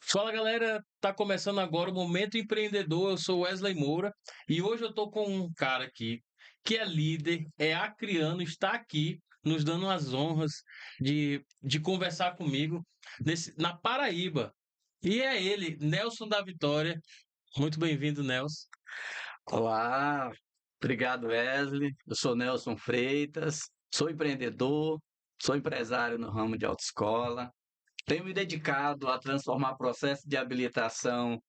Fala galera, tá começando agora o Momento Empreendedor. Eu sou Wesley Moura e hoje eu tô com um cara aqui que é líder, é acriano, está aqui nos dando as honras de conversar comigo na Paraíba. E é ele, Nelson da Vitória. Muito bem-vindo, Nelson. Olá, obrigado Wesley. Eu sou Nelson Freitas, sou empreendedor, sou empresário no ramo de autoescola. Tenho me dedicado a transformar processo de habilitação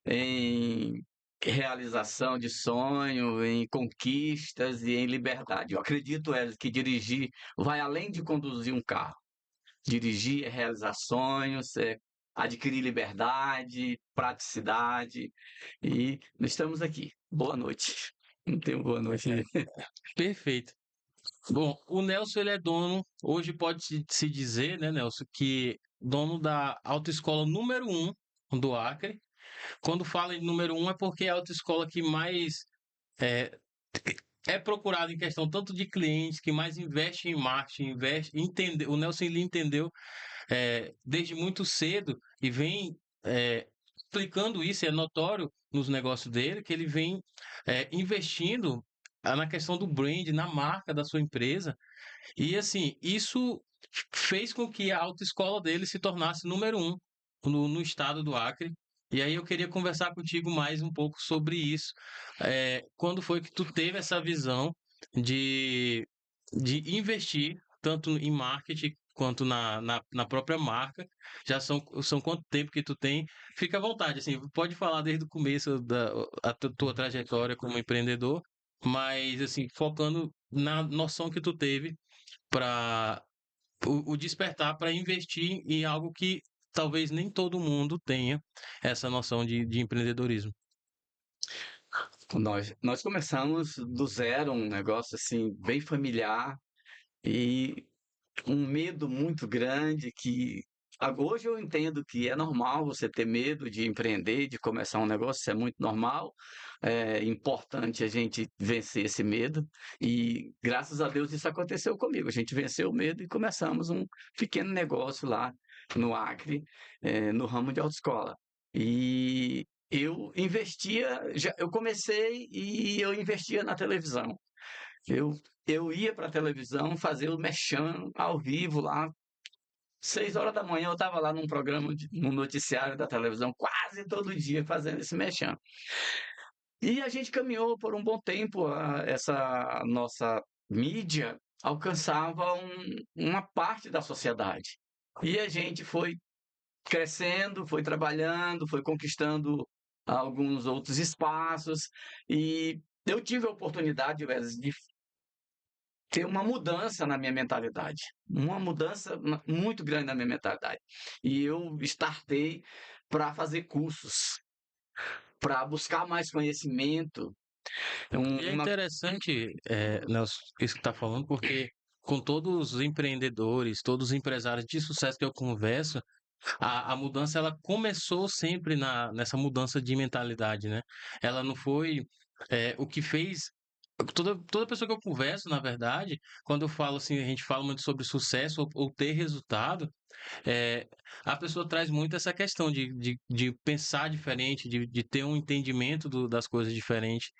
em realização de sonho, em conquistas e em liberdade. Eu acredito, Wesley, que dirigir vai além de conduzir um carro. Dirigir é realizar sonhos, é adquirir liberdade, praticidade. E estamos aqui. Boa noite. Não tenho boa noite, né? Perfeito. Bom, o Nelson ele é dono, hoje pode se dizer, né, Nelson, que dono da autoescola número um do Acre. Quando fala em número um é porque é a autoescola que mais é, é procurada em questão tanto de clientes, que mais investe em marketing, o Nelson ele entendeu desde muito cedo e vem explicando isso, é notório nos negócios dele, que ele vem investindo na questão do brand, na marca da sua empresa, e assim, isso fez com que a autoescola dele se tornasse número um no estado do Acre. E aí eu queria conversar contigo mais um pouco sobre isso. Quando foi que tu teve essa visão de, de investir tanto em marketing quanto na própria marca? Já são quanto tempo que tu tem? Fica à vontade, assim, pode falar desde o começo da tua trajetória como empreendedor, mas assim, focando na noção que tu teve para o despertar para investir em algo que talvez nem todo mundo tenha essa noção de empreendedorismo. Nós começamos do zero, um negócio assim, bem familiar e um medo muito grande que hoje eu entendo que é normal você ter medo de empreender, de começar um negócio, isso é muito normal. É importante a gente vencer esse medo e graças a Deus isso aconteceu comigo. A gente venceu o medo e começamos um pequeno negócio lá no Acre, no ramo de autoescola. E eu investia, eu comecei e eu investia na televisão. Eu ia para a televisão fazer o merchan ao vivo lá. 6 horas da manhã eu estava lá num programa, num noticiário da televisão, quase todo dia fazendo esse merchan. E a gente caminhou por um bom tempo, essa nossa mídia alcançava uma parte da sociedade. E a gente foi crescendo, foi trabalhando, foi conquistando alguns outros espaços, e eu tive a oportunidade, Wesley, de ter uma mudança na minha mentalidade, uma mudança muito grande na minha mentalidade. E eu startei para fazer cursos, para buscar mais conhecimento. E é Uma interessante, Nelson, isso que está falando, porque com todos os empreendedores, todos os empresários de sucesso que eu converso, a mudança ela começou sempre nessa mudança de mentalidade, né? Ela não foi o que fez. Toda pessoa que eu converso, na verdade, quando eu falo assim, a gente fala muito sobre sucesso ou ter resultado, é, a pessoa traz muito essa questão de pensar diferente, de ter um entendimento das coisas diferente.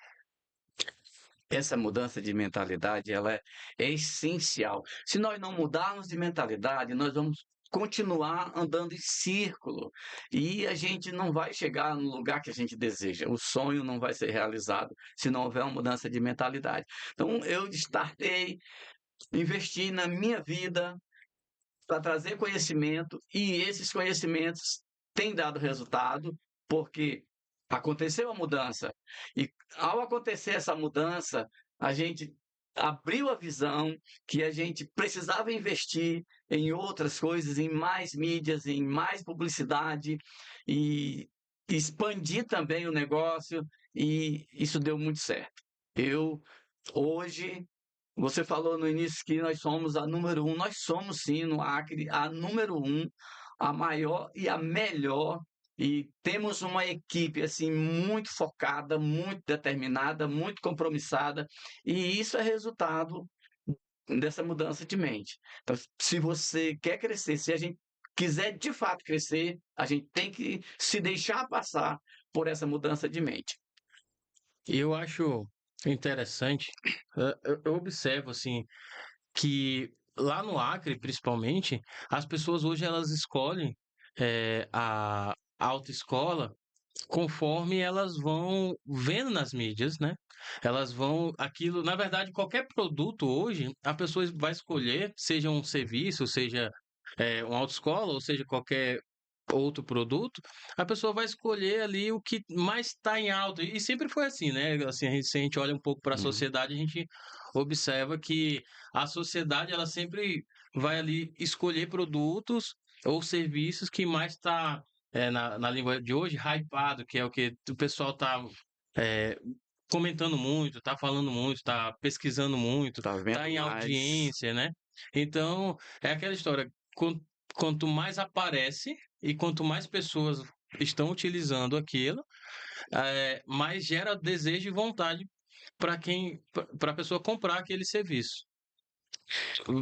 essa mudança de mentalidade, ela é essencial. Se nós não mudarmos de mentalidade, nós vamos continuar andando em círculo e a gente não vai chegar no lugar que a gente deseja. O sonho não vai ser realizado se não houver uma mudança de mentalidade. Então, eu startei, investi na minha vida para trazer conhecimento e esses conhecimentos têm dado resultado, porque aconteceu a mudança. E ao acontecer essa mudança, a gente abriu a visão que a gente precisava investir em outras coisas, em mais mídias, em mais publicidade e expandir também o negócio, e isso deu muito certo. Eu hoje Você falou no início que nós somos a número um. Nós somos sim no Acre a número um, a maior e a melhor. E temos uma equipe assim muito focada, muito determinada, muito compromissada. E isso é resultado dessa mudança de mente. Então, se você quer crescer, se a gente quiser de fato crescer, a gente tem que se deixar passar por essa mudança de mente. E eu acho interessante, eu observo assim que lá no Acre, principalmente, as pessoas hoje elas escolhem a autoescola conforme elas vão vendo nas mídias, né? Elas vão aquilo, na verdade, qualquer produto hoje, a pessoa vai escolher, seja um serviço, seja uma autoescola, ou seja qualquer outro produto, a pessoa vai escolher ali o que mais está em alta. E sempre foi assim, né? Assim, se a gente olha um pouco para a Uhum. sociedade, a gente observa que a sociedade ela sempre vai ali escolher produtos ou serviços que mais está na língua de hoje, hypado, que é o que o pessoal tá é, comentando muito, tá falando muito, tá pesquisando muito, Tá tá vendo em mais? audiência, né? Então, é aquela história, quanto mais aparece e quanto mais pessoas estão utilizando aquilo, mais gera desejo e vontade para a pessoa comprar aquele serviço.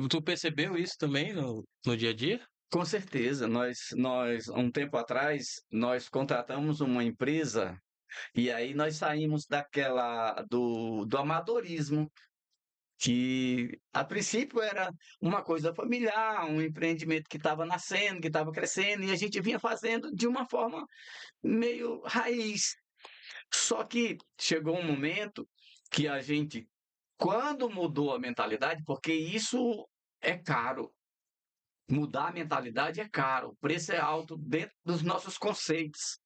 Tu percebeu isso também no dia a dia? Com certeza, um tempo atrás, nós contratamos uma empresa e aí nós saímos do amadorismo, que a princípio era uma coisa familiar, um empreendimento que estava nascendo, que estava crescendo, e a gente vinha fazendo de uma forma meio raiz. Só que chegou um momento que a gente, quando mudou a mentalidade, porque isso é caro, mudar a mentalidade é caro, o preço é alto dentro dos nossos conceitos.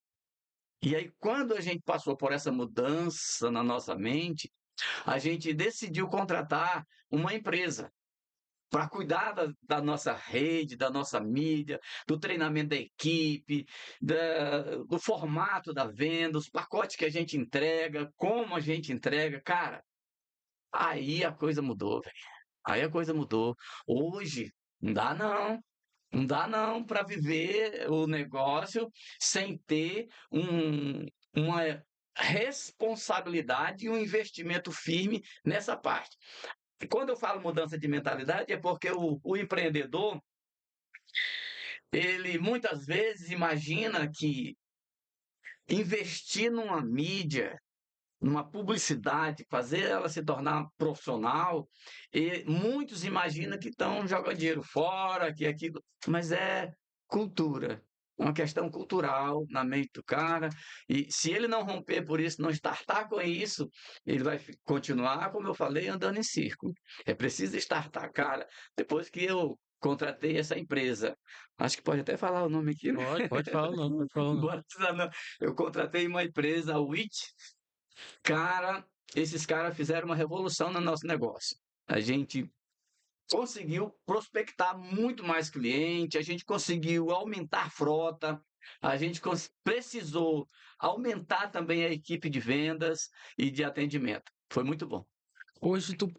E aí, quando a gente passou por essa mudança na nossa mente, a gente decidiu contratar uma empresa para cuidar da nossa rede, da nossa mídia, do treinamento da equipe, do formato da venda, os pacotes que a gente entrega, como a gente entrega. Cara, aí a coisa mudou, velho. Aí a coisa mudou. Hoje, não dá não. Não dá não para viver o negócio sem ter uma responsabilidade e um investimento firme nessa parte. E quando eu falo mudança de mentalidade, é porque o empreendedor, ele muitas vezes imagina que investir numa mídia, numa publicidade, fazer ela se tornar profissional, e muitos imaginam que estão jogando dinheiro fora, que aquilo, mas é cultura. É uma questão cultural na mente do cara, e se ele não romper por isso, não startar com isso, ele vai continuar, como eu falei, andando em círculo. É preciso startar, cara. Depois que eu contratei essa empresa, acho que pode até falar o nome aqui, né? Pode falar não, pode falar não. Bora precisar não. Eu contratei uma empresa, a WIT. Cara, esses caras fizeram uma revolução no nosso negócio. A gente conseguiu prospectar muito mais cliente, a gente conseguiu aumentar a frota, a gente precisou aumentar também a equipe de vendas e de atendimento. Foi muito bom. Hoje tu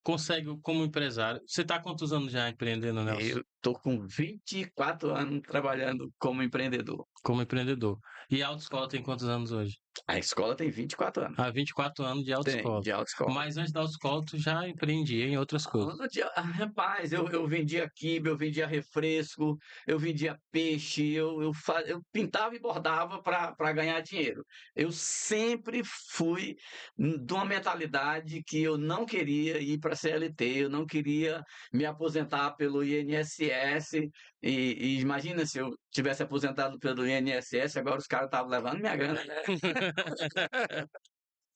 consegue como empresário. Você tá há quantos anos já empreendendo, Nelson? Eu estou com 24 anos trabalhando como empreendedor. Como empreendedor. E a autoescola tem quantos anos hoje? A escola tem 24 anos. Há 24 anos de Tem, autoescola. de autoescola. Mas antes da autoescola, tu já empreendia em outras coisas. Rapaz, eu vendia quibe, eu vendia refresco, eu vendia peixe, eu pintava e bordava para ganhar dinheiro. Eu sempre fui de uma mentalidade que eu não queria ir para a CLT, eu não queria me aposentar pelo INSS. E imagina se eu tivesse aposentado pelo INSS, agora os caras estavam levando minha grana, né?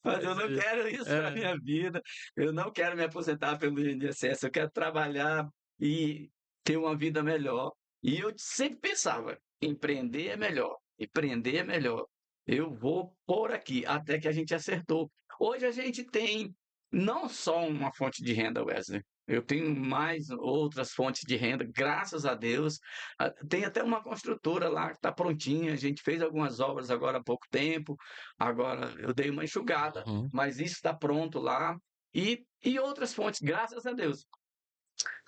Mas eu não quero isso para É. minha vida. Eu não quero me aposentar pelo INSS. Eu quero trabalhar e ter uma vida melhor. E eu sempre pensava, empreender é melhor, empreender é melhor. Eu vou por aqui, até que a gente acertou. Hoje a gente tem não só uma fonte de renda, Wesley. Eu tenho mais outras fontes de renda, graças a Deus. Tem até uma construtora lá que está prontinha. A gente fez algumas obras agora há pouco tempo. Agora eu dei uma enxugada, Uhum. mas isso está pronto lá. E outras fontes, graças a Deus.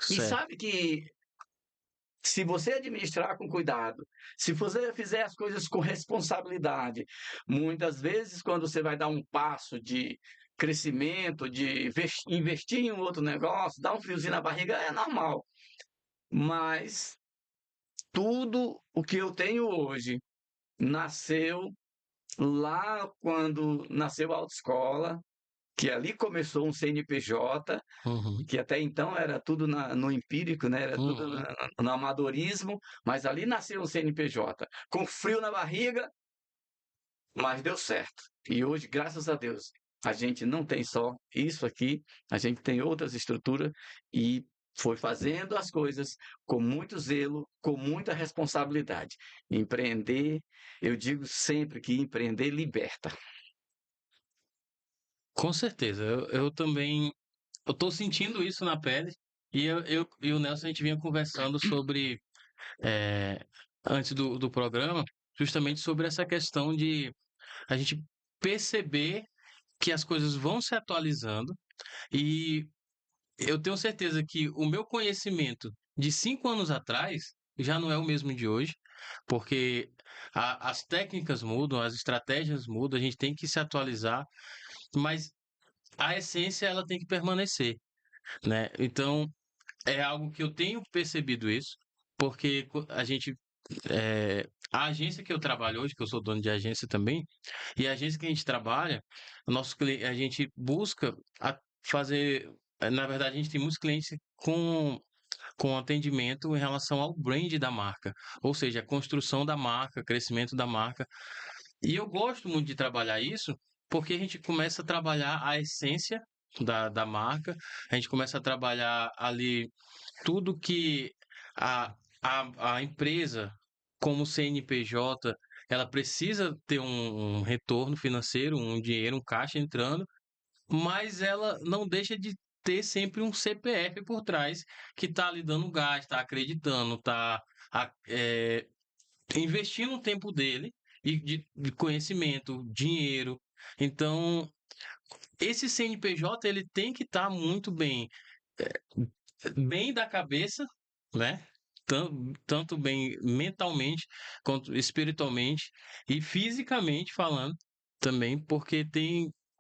E Certo. sabe que se você administrar com cuidado, se você fizer as coisas com responsabilidade, muitas vezes quando você vai dar um passo de crescimento, de investir em um outro negócio, dá um friozinho na barriga, é normal. Mas tudo o que eu tenho hoje nasceu lá quando nasceu a autoescola, que ali começou um CNPJ, Uhum, que até então era tudo no empírico, né? Era tudo uhum. no amadorismo, mas ali nasceu um CNPJ, com frio na barriga, mas deu certo. E hoje, graças a Deus, a gente não tem só isso aqui, a gente tem outras estruturas e foi fazendo as coisas com muito zelo, com muita responsabilidade. Empreender, eu digo sempre que empreender liberta. Com certeza. Eu também. Eu tô sentindo isso na pele. E eu e o Nelson, a gente vinha conversando sobre, eh, antes do programa, justamente sobre essa questão de a gente perceber que as coisas vão se atualizando. E eu tenho certeza que o meu conhecimento de 5 anos atrás já não é o mesmo de hoje, porque as técnicas mudam, as estratégias mudam, a gente tem que se atualizar, mas a essência ela tem que permanecer, né? Então é algo que eu tenho percebido isso, porque a gente a agência que eu trabalho hoje, que eu sou dono de agência também, e a agência que a gente trabalha, a gente busca fazer. Na verdade, a gente tem muitos clientes com atendimento em relação ao brand da marca, ou seja, a construção da marca, crescimento da marca. E eu gosto muito de trabalhar isso, porque a gente começa a trabalhar a essência da marca, a gente começa a trabalhar ali tudo que a, a empresa, como CNPJ, ela precisa ter um retorno financeiro, um dinheiro, um caixa entrando, mas ela não deixa de ter sempre um CPF por trás que está ali dando gás, está acreditando, está investindo o tempo dele e de conhecimento, dinheiro. Então, esse CNPJ ele tem que estar muito bem da cabeça, né? Tanto bem mentalmente quanto espiritualmente e fisicamente falando também, porque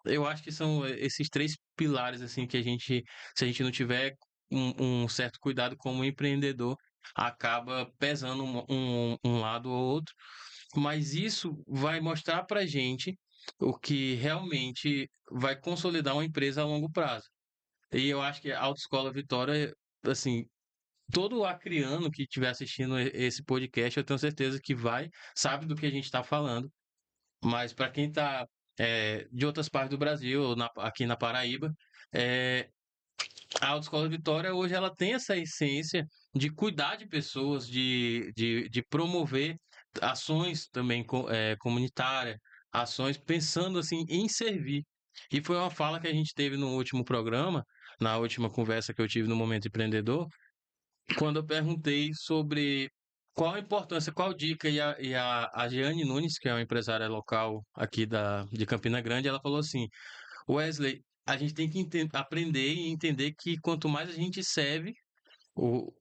eu acho que são esses três pilares assim que se a gente não tiver um certo cuidado como empreendedor, acaba pesando um lado ou outro, mas isso vai mostrar para gente o que realmente vai consolidar uma empresa a longo prazo. E eu acho que a Autoescola Vitória, assim, todo acriano que estiver assistindo esse podcast, eu tenho certeza que sabe do que a gente está falando, mas para quem está de outras partes do Brasil, ou aqui na Paraíba, é, a Autoescola Vitória hoje ela tem essa essência de cuidar de pessoas, de promover ações também comunitárias, ações pensando assim em servir. E foi uma fala que a gente teve no último programa, na última conversa que eu tive no Momento Empreendedor, quando eu perguntei sobre qual a importância, qual dica, a Jeane Nunes, que é uma empresária local aqui de Campina Grande, ela falou assim: Wesley, a gente tem que aprender e entender que quanto mais a gente serve, o,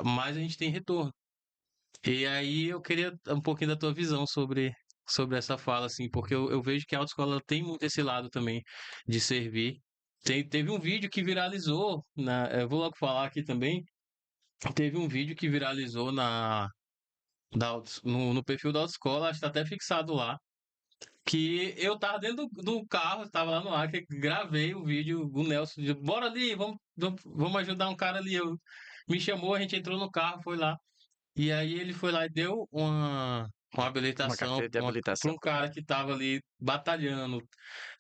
mais a gente tem retorno. E aí eu queria um pouquinho da tua visão sobre essa fala, assim, porque eu vejo que a autoescola tem muito esse lado também de servir. Teve um vídeo que viralizou, eu vou logo falar aqui também. Teve um vídeo que viralizou no perfil da autoescola, acho que tá até fixado lá, que eu tava dentro do carro, tava lá no ar, que gravei o vídeo, o Nelson disse, bora ali, vamos ajudar um cara ali. Me chamou, a gente entrou no carro, foi lá. E aí ele foi lá e deu uma Uma habilitação carteira de para habilitação. um cara que tava ali batalhando,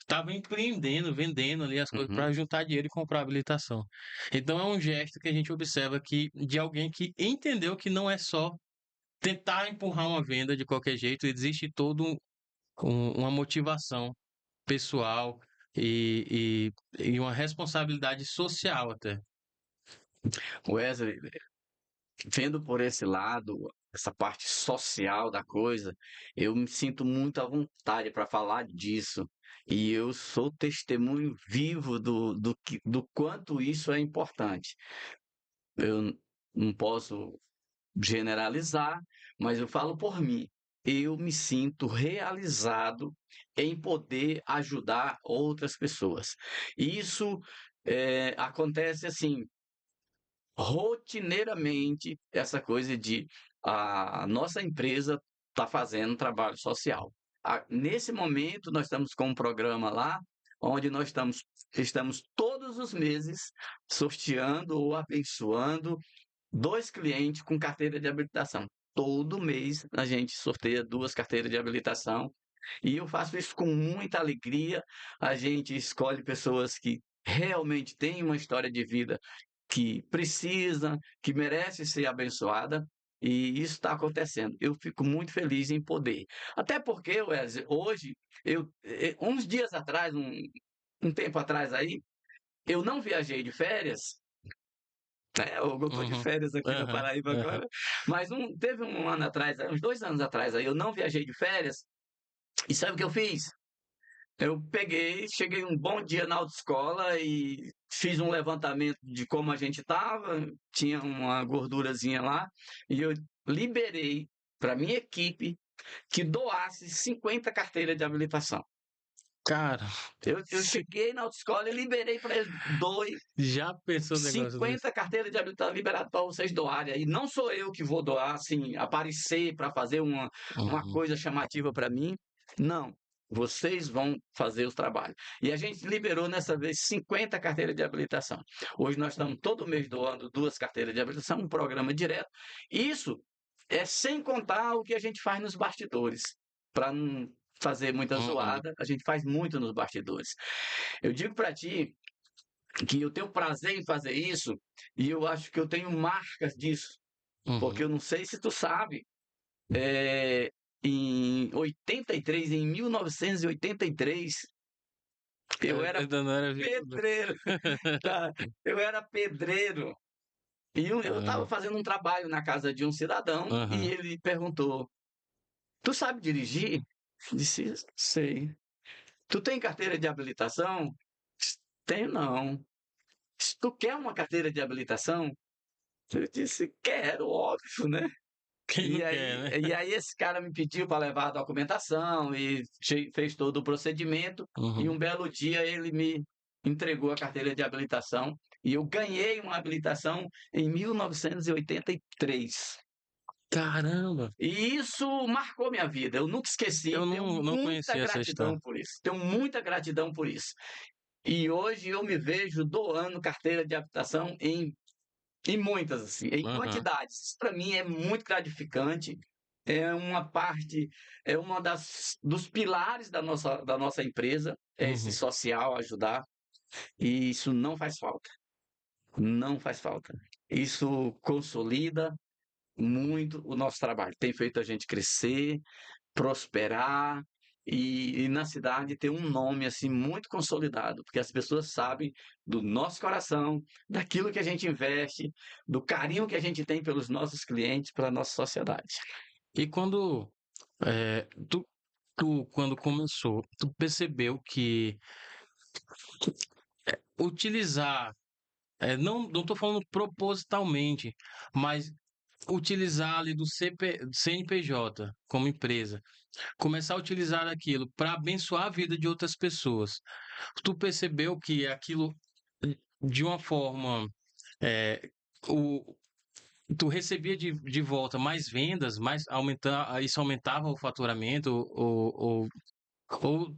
tava empreendendo, vendendo ali as coisas Uhum. para juntar dinheiro e comprar habilitação. Então é um gesto que a gente observa aqui de alguém que entendeu que não é só tentar empurrar uma venda de qualquer jeito, existe todo uma motivação pessoal e uma responsabilidade social até. Wesley, vendo por esse lado, essa parte social da coisa, eu me sinto muito à vontade para falar disso. E eu sou testemunho vivo do quanto isso é importante. Eu não posso generalizar, mas eu falo por mim. Eu me sinto realizado em poder ajudar outras pessoas. Isso acontece assim, rotineiramente essa coisa de a nossa empresa está fazendo trabalho social. Nesse momento, nós estamos com um programa lá, onde nós estamos todos os meses sorteando ou abençoando 2 clientes com carteira de habilitação. Todo mês a gente sorteia 2 carteiras de habilitação e eu faço isso com muita alegria. A gente escolhe pessoas que realmente têm uma história de vida que precisa, que merece ser abençoada, e isso está acontecendo. Eu fico muito feliz em poder. Até porque, Wesley, hoje, uns dias atrás, um tempo atrás aí, eu não viajei de férias, né? Eu estou de Uhum. férias aqui na Aham. Paraíba Aham. agora, mas teve um ano atrás, uns 2 anos atrás aí, eu não viajei de férias, e sabe o que eu fiz? Eu peguei, cheguei um bom dia na autoescola e fiz um levantamento de como a gente estava, tinha uma gordurazinha lá, e eu liberei para minha equipe que doasse 50 carteiras de habilitação. Cara, Eu se cheguei na autoescola e liberei para eles dois já pensou um negócio desse? 50 carteiras de habilitação liberadas para vocês doarem. E não sou eu que vou doar, assim, aparecer para fazer uma Uhum. coisa chamativa para mim. Não. Vocês vão fazer os trabalhos. E a gente liberou nessa vez 50 carteiras de habilitação. Hoje nós estamos todo mês doando 2 carteiras de habilitação, um programa direto. Isso é sem contar o que a gente faz nos bastidores. Para não fazer muita Uhum. zoada, a gente faz muito nos bastidores. Eu digo para ti que eu tenho prazer em fazer isso e eu acho que eu tenho marcas disso, porque Uhum. eu não sei se tu sabe, eh, em 83, em 1983, eu Eu era ainda não era vivo, não. pedreiro, tá? Eu era pedreiro e eu estava Caramba. fazendo um trabalho na casa de um cidadão e Aham. ele perguntou: "Tu sabe dirigir?" Eu disse: "Sei." "Tu tem carteira de habilitação?" "Tenho não." "Tu quer uma carteira de habilitação?" Eu disse: "Quero, óbvio, né?" Quem E não quer, aí, né? e aí esse cara me pediu para levar a documentação e fez todo o procedimento. E Uhum. um belo dia ele me entregou a carteira de habilitação e eu ganhei uma habilitação em 1983. Caramba, E isso marcou minha vida. Eu nunca esqueci. eu Tenho não muita conhecia essa gratidão história. por isso. Tenho muita gratidão por isso. E hoje eu me vejo doando carteira de habilitação em muitas, assim, em Aham. quantidades. Isso para mim é muito gratificante, é uma parte, é uma dos pilares da nossa empresa, é esse Uhum. social, ajudar, e isso não faz falta, não faz falta. Isso consolida muito o nosso trabalho, tem feito a gente crescer, prosperar e na cidade ter um nome assim muito consolidado, porque as pessoas sabem do nosso coração, daquilo que a gente investe, do carinho que a gente tem pelos nossos clientes, pela nossa sociedade. E quando, tu quando começou, tu percebeu que utilizar, não tô falando propositalmente, mas utilizar ali do CNPJ como empresa, começar a utilizar aquilo para abençoar a vida de outras pessoas. Tu percebeu que aquilo de uma forma, eh, o tu recebia de volta mais vendas, mais aumentar isso aumentava o faturamento ou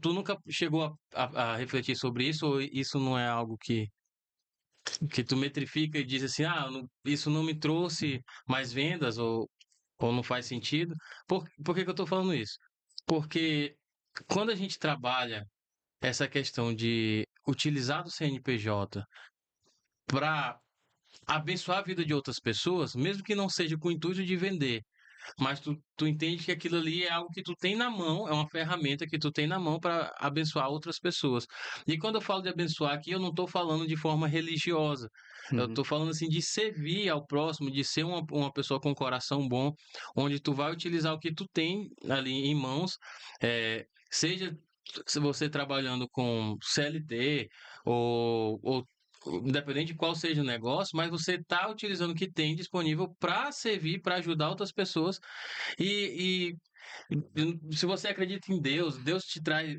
tu nunca chegou a refletir sobre isso, ou isso não é algo que tu metrifica e diz assim: "Ah, isso não me trouxe mais vendas", ou não faz sentido? Por que que eu tô falando isso? Porque quando a gente trabalha essa questão de utilizar do CNPJ para abençoar a vida de outras pessoas, mesmo que não seja com o intuito de vender, mas tu entende que aquilo ali é algo que tu tem na mão, é uma ferramenta que tu tem na mão para abençoar outras pessoas. E quando eu falo de abençoar aqui, eu não estou falando de forma religiosa. Eu Uhum, estou falando assim de servir ao próximo, de ser uma pessoa com coração bom, onde tu vai utilizar o que tu tem ali em mãos, seja se você trabalhando com CLT ou independente de qual seja o negócio, mas você está utilizando o que tem disponível para servir, para ajudar outras pessoas e se você acredita em Deus, Deus te traz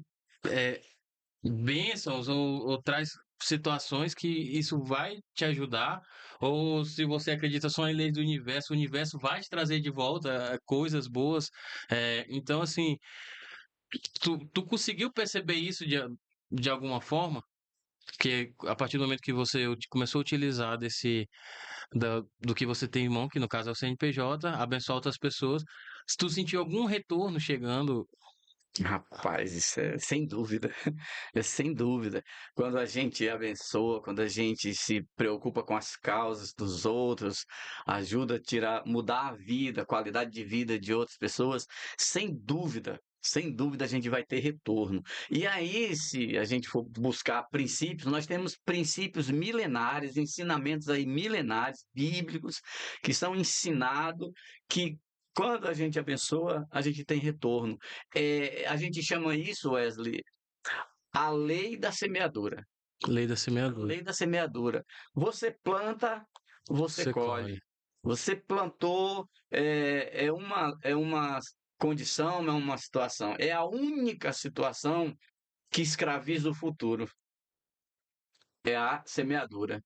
é, bênçãos ou traz situações que isso vai te ajudar, ou se você acredita só em leis do universo, o universo vai te trazer de volta coisas boas. Então, assim, tu conseguiu perceber isso de alguma forma? Que a partir do momento que você começou a utilizar do que você tem em mão, que no caso é o CNPJ, abençoar outras pessoas, se tu sentiu algum retorno chegando. Rapaz, isso é sem dúvida, é sem dúvida. Quando a gente abençoa, quando a gente se preocupa com as causas dos outros, ajuda a tirar, mudar a vida, a qualidade de vida de outras pessoas, sem dúvida a gente vai ter retorno. E aí, se a gente for buscar princípios, nós temos princípios milenares, ensinamentos aí milenares, bíblicos, que são ensinados, que quando a gente abençoa, a gente tem retorno. A gente chama isso, Wesley, a lei da semeadura. Lei da A semeadura. lei da semeadura. Você planta, você Você colhe. colhe. Você plantou, é uma condição, é uma situação. É a única situação que escraviza o futuro. É a semeadura.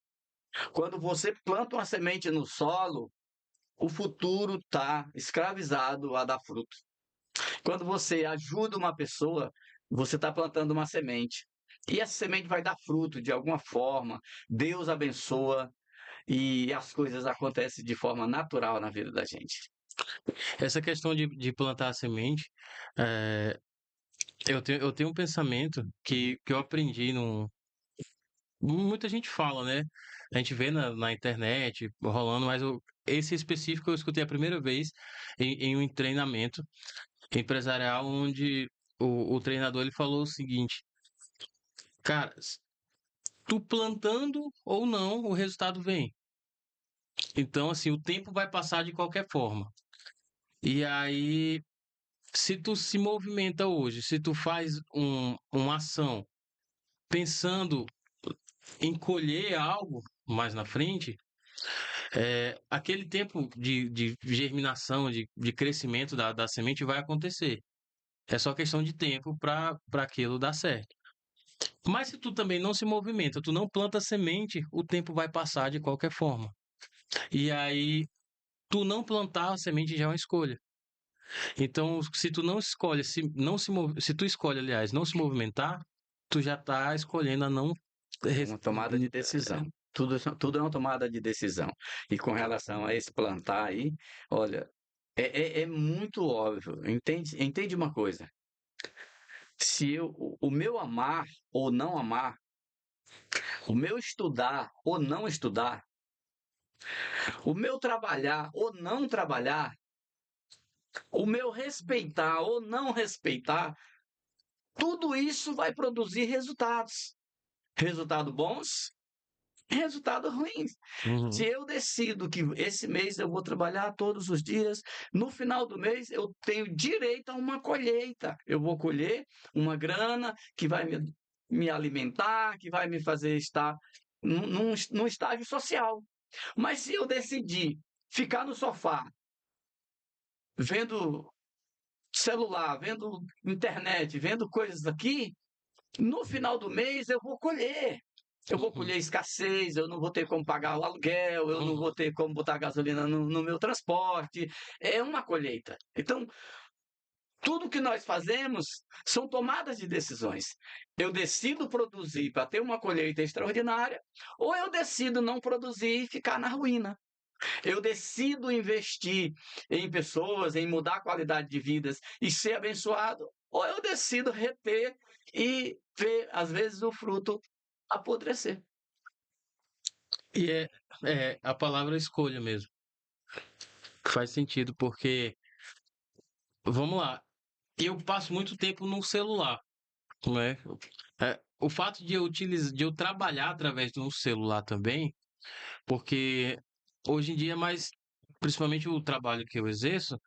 Quando você planta uma semente no solo, o futuro está escravizado a dar fruto. Quando você ajuda uma pessoa, você está plantando uma semente. E essa semente vai dar fruto de alguma forma. Deus abençoa e as coisas acontecem de forma natural na vida da gente. Essa questão de plantar a semente, eh, eu tenho um pensamento que eu aprendi num. Muita gente fala, né? A gente vê na internet rolando, mas esse específico eu escutei a primeira vez em um treinamento empresarial onde o treinador ele falou o seguinte, cara, tu plantando ou não, o resultado vem. Então, assim, o tempo vai passar de qualquer forma. E aí, se tu se movimenta hoje, se tu faz uma ação pensando em colher algo mais na frente, aquele tempo de germinação, de crescimento da semente vai acontecer. É só questão de tempo para aquilo dar certo. Mas se tu também não se movimenta, tu não planta semente, o tempo vai passar de qualquer forma. E aí, tu não plantar a semente já é uma escolha. Então, se tu não escolhe, se tu escolhe, aliás, não se movimentar, tu já tá escolhendo a não. É uma tomada de decisão. Tudo é uma tomada de decisão. E com relação a esse plantar aí, olha, é muito óbvio. Entende uma coisa? Se o meu amar ou não amar, o meu estudar ou não estudar, o meu trabalhar ou não trabalhar, o meu respeitar ou não respeitar, tudo isso vai produzir resultados. Resultados bons, resultados ruins. Se Uhum, eu decido que esse mês eu vou trabalhar todos os dias, no final do mês eu tenho direito a uma colheita. Eu vou colher uma grana que vai me alimentar, que vai me fazer estar num estágio social. Mas se eu decidir ficar no sofá, vendo celular, vendo internet, vendo coisas aqui, no final do mês eu vou colher. Eu vou uhum, colher escassez, eu não vou ter como pagar o aluguel, eu não vou uhum. ter como botar gasolina no meu transporte. É uma colheita. Então, tudo que nós fazemos são tomadas de decisões. Eu decido produzir para ter uma colheita extraordinária, ou eu decido não produzir e ficar na ruína. Eu decido investir em pessoas, em mudar a qualidade de vidas e ser abençoado, ou eu decido reter e ver, às vezes, o fruto apodrecer. E é a palavra escolha mesmo. Faz sentido, porque, vamos lá, eu passo muito tempo no celular, né? O fato de eu trabalhar através de um celular também, porque hoje em dia, principalmente o trabalho que eu exerço,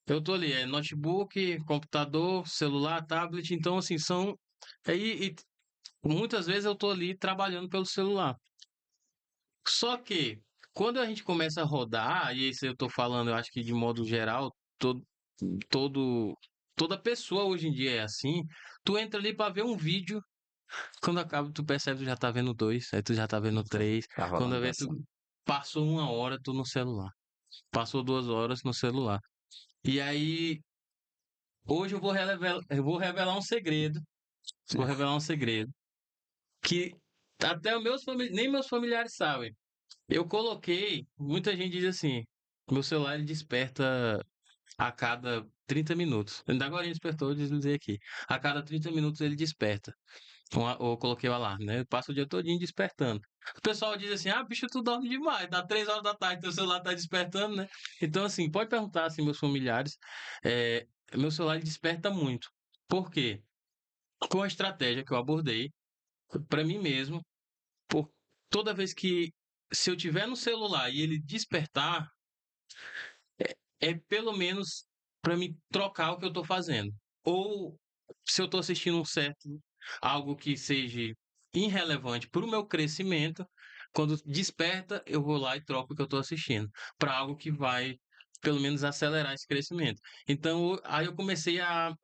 eu tô ali, notebook, computador, celular, tablet, então assim, aí muitas vezes eu tô ali trabalhando pelo celular. Só que quando a gente começa a rodar, e isso eu tô falando, eu acho que de modo geral, todo, todo toda pessoa hoje em dia é assim, tu entra ali pra ver um vídeo, quando acaba tu percebe que tu já tá vendo dois, aí tu já tá vendo três, Tá quando rolando vê tu bastante. passou 1 hora, tô no celular. Passou 2 horas no celular. E aí, hoje eu vou revelar um segredo. Vou revelar um segredo. Que até nem meus familiares sabem. Eu coloquei, muita gente diz assim, meu celular ele desperta a cada 30 minutos. Ainda agora ele despertou, eu desliguei aqui. A cada 30 minutos ele desperta. Ou eu coloquei o alarme, né? Eu passo o dia todinho despertando. O pessoal diz assim, bicho, tu dorme demais, dá 3 horas da tarde, teu celular tá despertando, né? Então, assim, pode perguntar, assim, meus familiares, meu celular ele desperta muito. Por quê? Com a estratégia que eu abordei, para mim mesmo, por toda vez que, se eu tiver no celular e ele despertar, é pelo menos para me trocar o que eu estou fazendo. Ou se eu estou assistindo algo que seja irrelevante para o meu crescimento, quando desperta, eu vou lá e troco o que eu estou assistindo para algo que vai pelo menos acelerar esse crescimento. Então, aí eu comecei a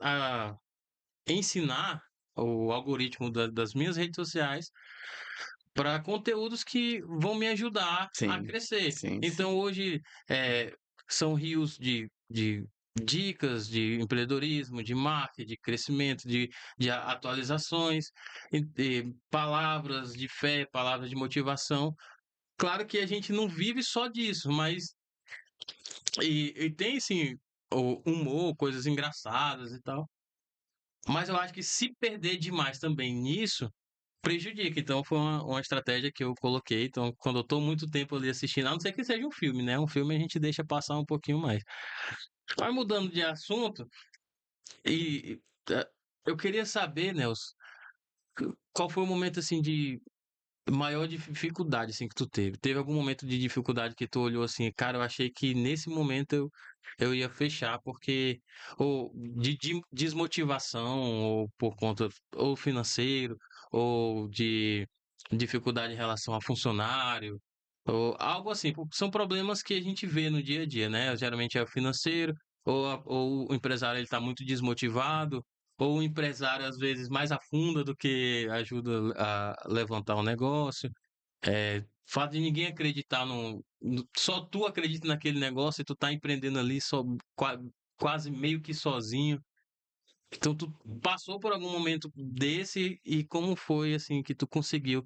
ensinar o algoritmo das minhas redes sociais para conteúdos que vão me ajudar a Sim, crescer. sim, Então sim. hoje são rios de dicas de empreendedorismo, de marketing, de crescimento, de atualizações, palavras de fé, palavras de motivação. Claro que a gente não vive só disso, mas e tem sim o humor, coisas engraçadas e tal. Mas eu acho que se perder demais também nisso, prejudica. Então foi uma estratégia que eu coloquei. Então, quando eu tô muito tempo ali assistindo, a não ser que seja um filme, né? Um filme a gente deixa passar um pouquinho mais. Mas mudando de assunto, e eh, eu queria saber, Nelson, qual foi o momento assim de maior dificuldade assim que tu teve? Teve algum momento de dificuldade que tu olhou assim, cara, eu achei que nesse momento eu ia fechar porque ou de desmotivação ou por conta ou financeiro ou de dificuldade em relação a funcionário ou algo assim, porque são problemas que a gente vê no dia a dia, né? Geralmente é o financeiro ou o empresário ele está muito desmotivado ou o empresário às vezes mais afunda do que ajuda a levantar um negócio. Fato de ninguém acreditar só tu acredita naquele negócio e tu tá empreendendo ali quase meio que sozinho. Então tu passou por algum momento desse e como foi assim que tu conseguiu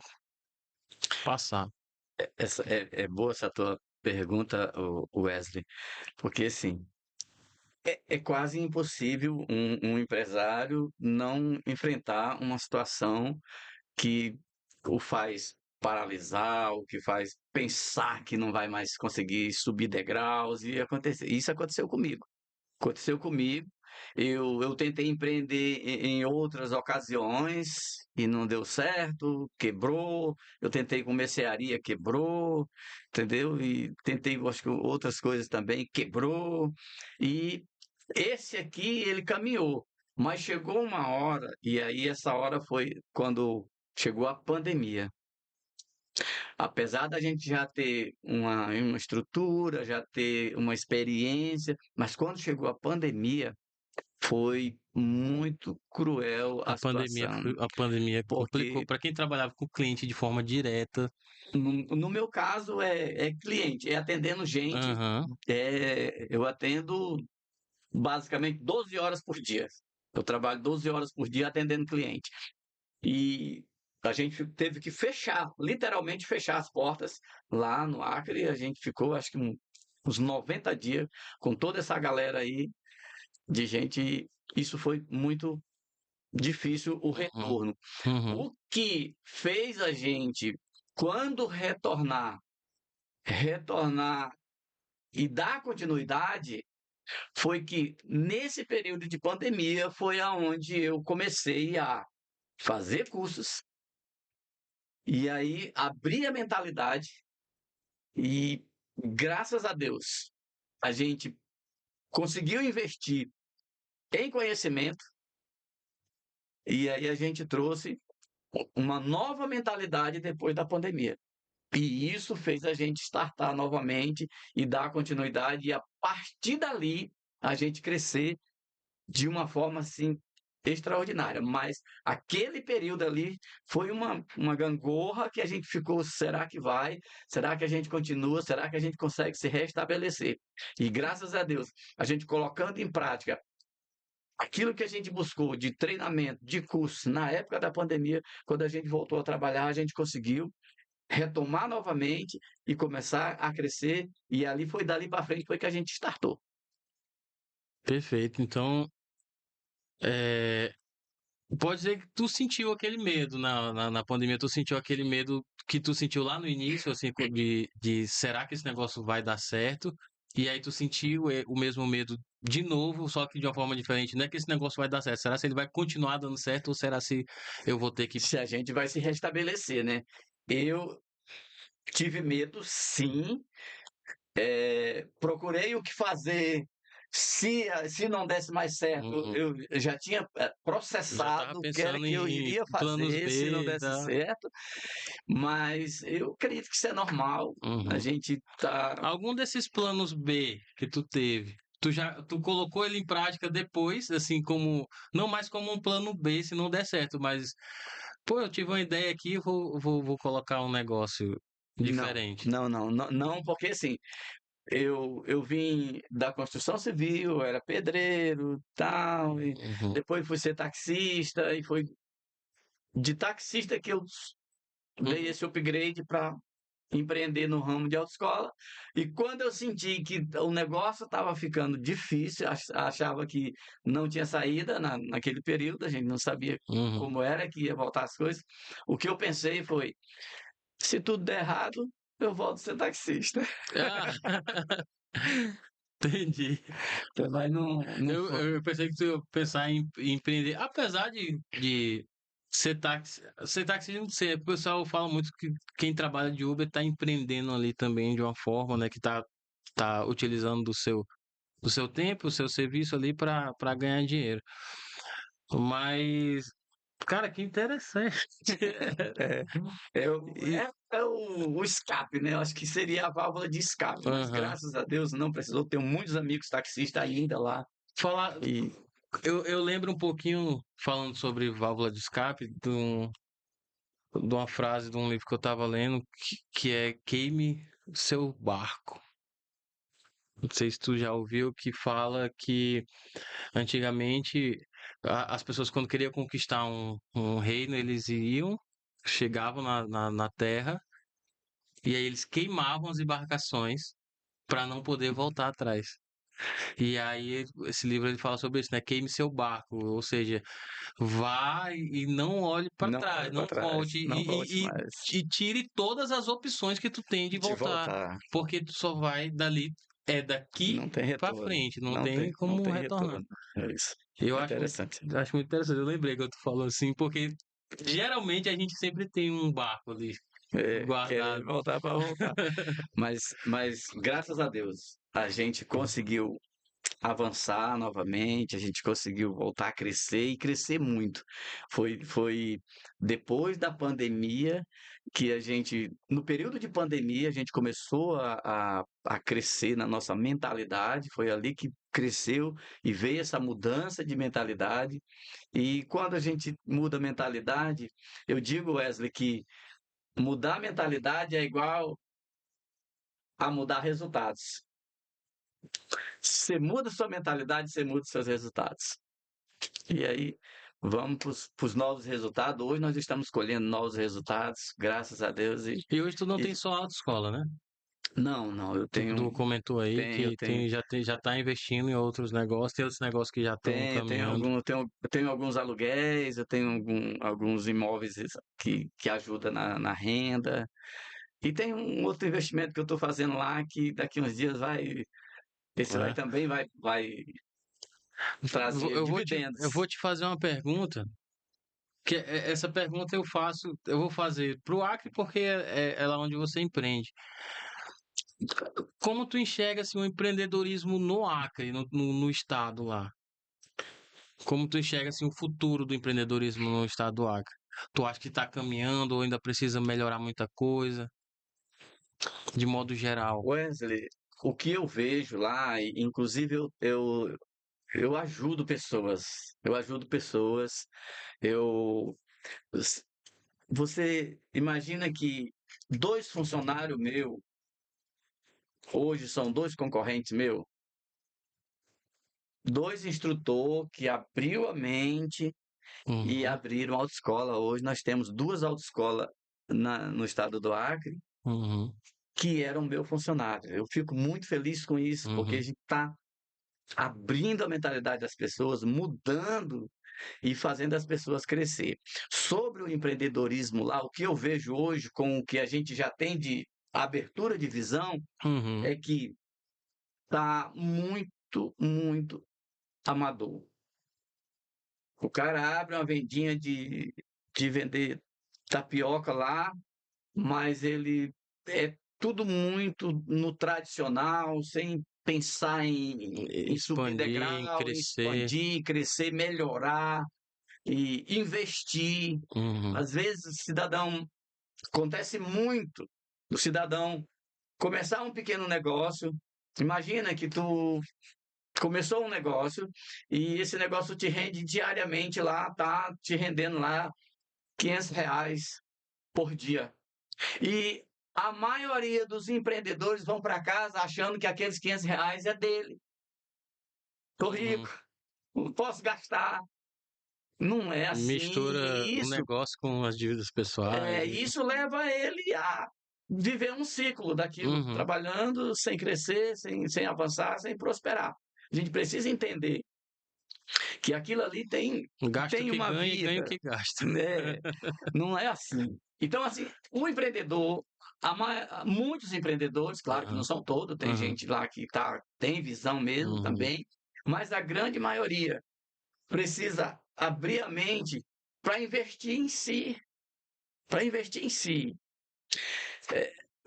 passar? É boa essa tua pergunta, Wesley, porque assim, é quase impossível um empresário não enfrentar uma situação que o faz paralisar, o que faz pensar que não vai mais conseguir subir degraus e acontecer. Isso aconteceu comigo. Aconteceu comigo. Eu tentei empreender em outras ocasiões e não deu certo, quebrou. Eu tentei com mercearia, quebrou, entendeu? E tentei, acho que outras coisas também, quebrou. E esse aqui, ele caminhou. Mas chegou uma hora, e aí essa hora foi quando chegou a pandemia. Apesar da gente já ter uma estrutura, já ter uma experiência, mas quando chegou a pandemia, foi muito cruel a situação, A pandemia complicou porque para quem trabalhava com o cliente de forma direta. no meu caso é cliente, é atendendo gente, Aham. eu atendo basicamente 12 horas por dia. Eu trabalho 12 horas por dia atendendo cliente. E a gente teve que fechar, literalmente fechar as portas lá no Acre. E a gente ficou, acho que uns 90 dias com toda essa galera aí de gente. Isso foi muito difícil o Uhum. retorno. Uhum. O que fez a gente, quando retornar e dar continuidade, foi que nesse período de pandemia foi aonde eu comecei a fazer cursos e aí abrir a mentalidade e graças a Deus a gente conseguiu investir em conhecimento e aí a gente trouxe uma nova mentalidade depois da pandemia. E isso fez a gente startar novamente e dar continuidade, e a partir dali a gente crescer de uma forma assim extraordinária, mas aquele período ali foi uma gangorra que a gente ficou: será que vai? Será que a gente continua? Será que a gente consegue se restabelecer? E graças a Deus, a gente colocando em prática aquilo que a gente buscou de treinamento, de curso na época da pandemia, quando a gente voltou a trabalhar, a gente conseguiu retomar novamente e começar a crescer, e ali foi dali para frente foi que a gente startou. Perfeito. Então, é, pode dizer que tu sentiu aquele medo na pandemia, tu sentiu aquele medo que tu sentiu lá no início, assim, de será que esse negócio vai dar certo? E aí tu sentiu o mesmo medo de novo, só que de uma forma diferente. Não é que esse negócio vai dar certo, será se ele vai continuar dando certo ou será se eu vou ter que. Se a gente vai se restabelecer, né? Eu tive medo, sim, procurei o que fazer. Se não desse mais certo, Uhum. eu já tinha Eu já tava processado o que era pensando que eu em iria planos fazer se não B, desse tá? certo, mas eu acredito que isso é normal. A Uhum. gente tá. Algum desses planos B que tu teve, tu colocou ele em prática depois, assim como não mais como um plano B se não der certo, mas pô, eu tive uma ideia aqui, vou colocar um negócio Não, diferente. não, não, não, não, porque assim, eu vim da construção civil, era pedreiro, tal, e Uhum, depois fui ser taxista, e foi de taxista que eu dei uhum, esse upgrade para empreender no ramo de autoescola. E quando eu senti que o negócio estava ficando difícil, achava que não tinha saída naquele período, a gente não sabia uhum. como era que ia voltar as coisas. O que eu pensei foi: se tudo der errado, eu volto a ser taxista. Ah, entendi. Mas não foi. Eu pensei que tu ia pensar em empreender, apesar de ser taxista, não sei, o pessoal fala muito que quem trabalha de Uber está empreendendo ali também de uma forma, né, que tá utilizando do seu tempo, o seu serviço ali para ganhar dinheiro. Mas, cara, que interessante. É, E, o escape, né? Eu acho que seria a válvula de escape, mas aham. graças a Deus não precisou. Tenho muitos amigos taxistas ainda lá. Falar, E eu lembro um pouquinho, falando sobre válvula de escape, de uma frase de um livro que eu estava lendo, que é queime seu barco. Não sei se tu já ouviu, que fala que antigamente as pessoas quando queriam conquistar um reino, eles iam, chegavam na terra e aí eles queimavam as embarcações para não poder voltar atrás. E aí esse livro ele fala sobre isso, né? Queime seu barco, ou seja, vá e não olhe para não trás, olhe para não trás, volte não volte mais. e tire todas as opções que tu tem de De voltar, voltar, porque tu só vai dali, é daqui não tem para retorno, frente, não não tem tem, não como tem retornar. retorno. É isso. Eu Interessante. acho muito interessante. Eu lembrei que tu falou assim, porque geralmente a gente sempre tem um barco ali Querer guardado. voltar para voltar. Mas graças a Deus, a gente conseguiu avançar novamente, a gente conseguiu voltar a crescer e crescer muito. Foi depois da pandemia que a gente, no período de pandemia, a gente começou a crescer na nossa mentalidade, foi ali que cresceu e veio essa mudança de mentalidade. E quando a gente muda a mentalidade, eu digo, Wesley, que mudar a mentalidade é igual a mudar resultados. Você muda sua mentalidade, você muda seus resultados. E aí, vamos para os novos resultados. Hoje nós estamos colhendo novos resultados, graças a Deus. E hoje tu não tem E só autoescola, né? não, eu Tu comentou aí tenho, que tenho, já tá investindo em outros negócios, tem outros negócios que já estão caminhando. eu tenho alguns aluguéis, eu tenho alguns imóveis que ajudam na renda. E tem um outro investimento que eu estou fazendo lá que daqui uns dias esse vai Né? também vai trazer Eu vou dividendos. te fazer uma pergunta, que essa pergunta eu vou fazer pro Acre porque é lá onde você empreende. Como tu enxerga assim, o empreendedorismo no Acre, no estado lá? Como tu enxerga assim, o futuro do empreendedorismo no estado do Acre? Tu acha que está caminhando ou ainda precisa melhorar muita coisa, de modo geral? Wesley, o que eu vejo lá, inclusive eu eu ajudo pessoas, eu ajudo pessoas, eu você imagina que 2 funcionários meu, hoje são 2 concorrentes meu, 2 instrutor que abriu a mente e Uhum, abriram autoescola. Hoje nós temos 2 autoescola no estado do Acre, uhum, que eram meu funcionário. Eu fico muito feliz com isso, porque a uhum, gente está abrindo a mentalidade das pessoas, mudando e fazendo as pessoas crescer. Sobre o empreendedorismo lá, o que eu vejo hoje com o que a gente já tem de abertura de visão uhum. é que está muito, muito amador. O cara abre uma vendinha de vender tapioca lá, mas ele é tudo muito no tradicional, sem pensar em subir Expandir, em degrau, em crescer. expandir, crescer, melhorar e investir. Uhum, Às vezes, o cidadão, acontece muito do cidadão começar um pequeno negócio. Imagina que tu começou um negócio e esse negócio te rende diariamente lá, tá te rendendo lá R$ 500 por dia. E a maioria dos empreendedores vão para casa achando que aqueles R$ 500 é dele. Tô uhum. rico, não posso gastar. Não é assim. Mistura E o negócio com as dívidas pessoais. isso leva ele a viver um ciclo daquilo, Uhum. trabalhando sem crescer, sem avançar, sem prosperar. A gente precisa entender que aquilo ali Gasta o tem que uma ganha e ganha o vida, que gasta. né? Não é assim. Então, assim, o empreendedor, muitos empreendedores, claro que não Aham, são todos, tem aham, gente lá que tem visão mesmo uhum. também, mas a grande maioria precisa abrir a mente para investir em si, para investir em si.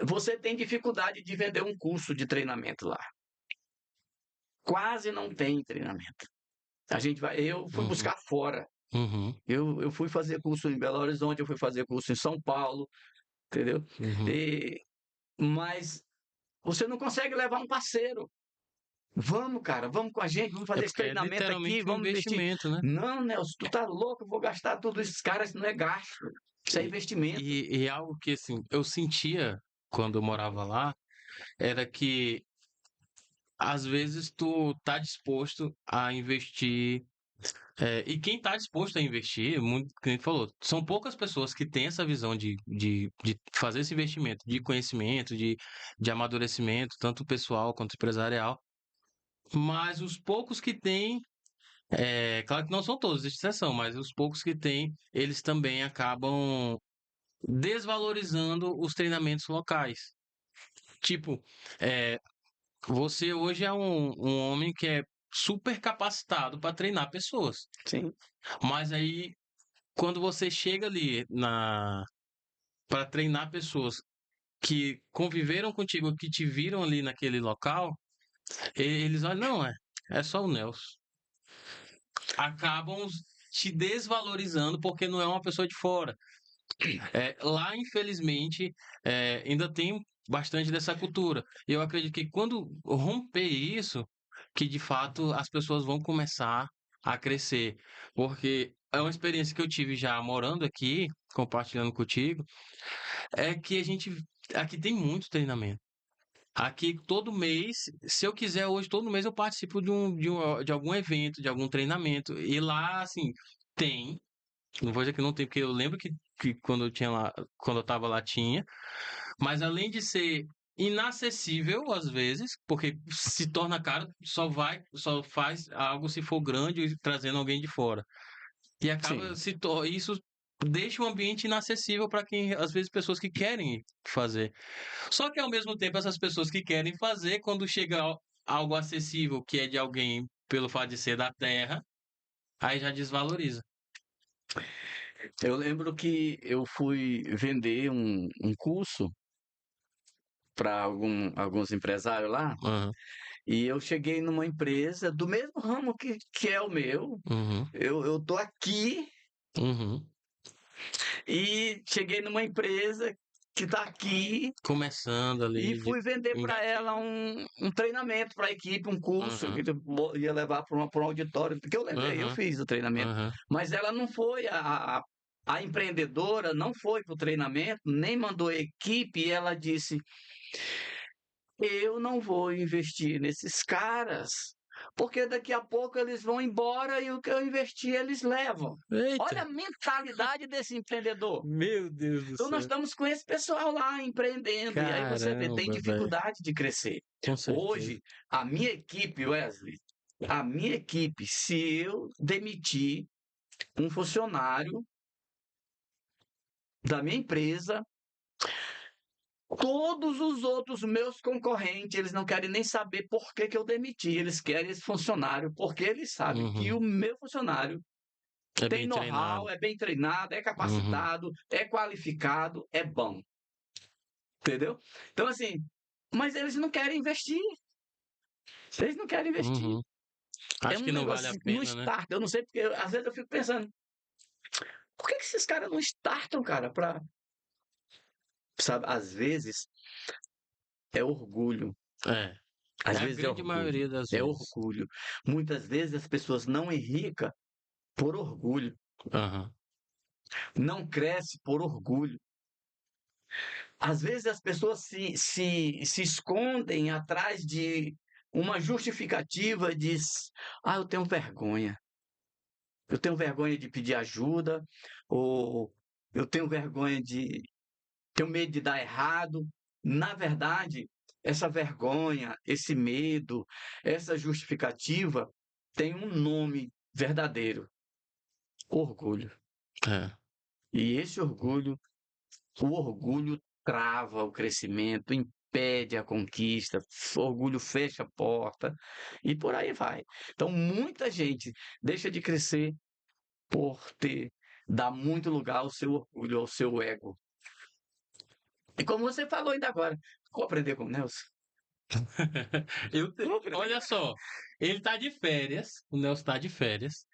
Você tem dificuldade de vender um curso de treinamento lá. Quase não tem treinamento. Eu fui Uhum, buscar fora. uhum, Eu fui fazer curso em Belo Horizonte, eu fui fazer curso em São Paulo, entendeu? uhum. E, mas você não consegue levar um parceiro. Vamos, cara, vamos com a gente, vamos É fazer esse porque é treinamento aqui, literalmente um vamos investir. investimento, né? Não, Nelson, tu tá louco, eu vou gastar tudo isso. Caras, não é gasto, isso é E, investimento. e algo que assim, eu sentia quando eu morava lá era que às vezes tu tá disposto a investir. E quem está disposto a investir, muito, como ele falou, são poucas pessoas que têm essa visão de fazer esse investimento de conhecimento, de amadurecimento, tanto pessoal quanto empresarial. Mas os poucos que têm, claro que não são todos, existe exceção, mas os poucos que têm, eles também acabam desvalorizando os treinamentos locais. Tipo, é, você hoje é um homem que é super capacitado para treinar pessoas. Sim, Mas aí quando você chega ali na para treinar pessoas que conviveram contigo, que te viram ali naquele local, eles olham, não, é só o Nelson. Acabam te desvalorizando porque não é uma pessoa de fora. Lá, infelizmente, ainda tem bastante dessa cultura. Eu acredito que quando romper isso, que de fato as pessoas vão começar a crescer. Porque é uma experiência que eu tive já morando aqui, compartilhando contigo, é que a gente aqui tem muito treinamento. Aqui todo mês, se eu quiser hoje, todo mês eu participo de algum evento, de algum treinamento. E lá, assim, tem. Não vou dizer que não tem, porque eu lembro que quando eu tinha lá, quando eu tava lá tinha. Mas além de ser inacessível às vezes, porque se torna caro, só faz algo se for grande e trazendo alguém de fora. E acaba sim. isso deixa o ambiente inacessível para quem, às vezes, pessoas que querem fazer. Só que ao mesmo tempo, essas pessoas que querem fazer, quando chega algo acessível que é de alguém pelo fato de ser da terra, aí já desvaloriza. Eu lembro que eu fui vender um curso para alguns empresários lá, Aham, e eu cheguei numa empresa do mesmo ramo que é o meu. uhum, Eu tô aqui uhum, e cheguei numa empresa que está aqui Começando ali. e fui vender para ela um treinamento para a equipe, um curso Uhum. que eu ia levar para um auditório, porque eu levei, eu Uhum. fiz o treinamento. Uhum. Mas ela não foi, a empreendedora não foi para o treinamento, nem mandou a equipe, e ela disse: eu não vou investir nesses caras, porque daqui a pouco eles vão embora e o que eu investi eles levam. Olha Eita! a mentalidade desse empreendedor. Meu Deus do Então, nós céu. estamos com esse pessoal lá empreendendo, e aí você vê, tem Caramba, velho. dificuldade de crescer. Com certeza. Hoje, a minha equipe, Wesley, a minha equipe, se eu demitir um funcionário da minha empresa, todos os outros meus concorrentes, eles não querem nem saber por que eu demiti. Eles querem esse funcionário, porque eles sabem que Uhum. o meu funcionário É tem bem treinado. know-how, é bem treinado, é Uhum. capacitado, é qualificado, é bom. Entendeu? Então, assim, mas eles não querem investir. Eles não querem investir. Uhum. É Acho um que não vale negócio a assim, no pena, né? start. Eu não sei porque, às vezes eu fico pensando, por que esses caras não startam, cara, pra... Sabe, às vezes é orgulho. É. É Às a vezes é grande orgulho. maioria das É vezes. orgulho. Muitas vezes as pessoas não enricam por orgulho. Aham. Não cresce por orgulho. Às vezes as pessoas se escondem atrás de uma justificativa, diz, eu tenho vergonha. Eu tenho vergonha de pedir ajuda, ou eu tenho vergonha de... tenho medo de dar errado. Na verdade, essa vergonha, esse medo, essa justificativa tem um nome verdadeiro: orgulho. É. E esse orgulho, o orgulho trava o crescimento, impede a conquista, o orgulho fecha a porta e por aí vai. Então, muita gente deixa de crescer por dá muito lugar ao seu orgulho, ao seu ego. E como você falou ainda agora, vou aprender com o Nelson. Vou aprender. Olha só, ele tá de férias, o Nelson tá de férias,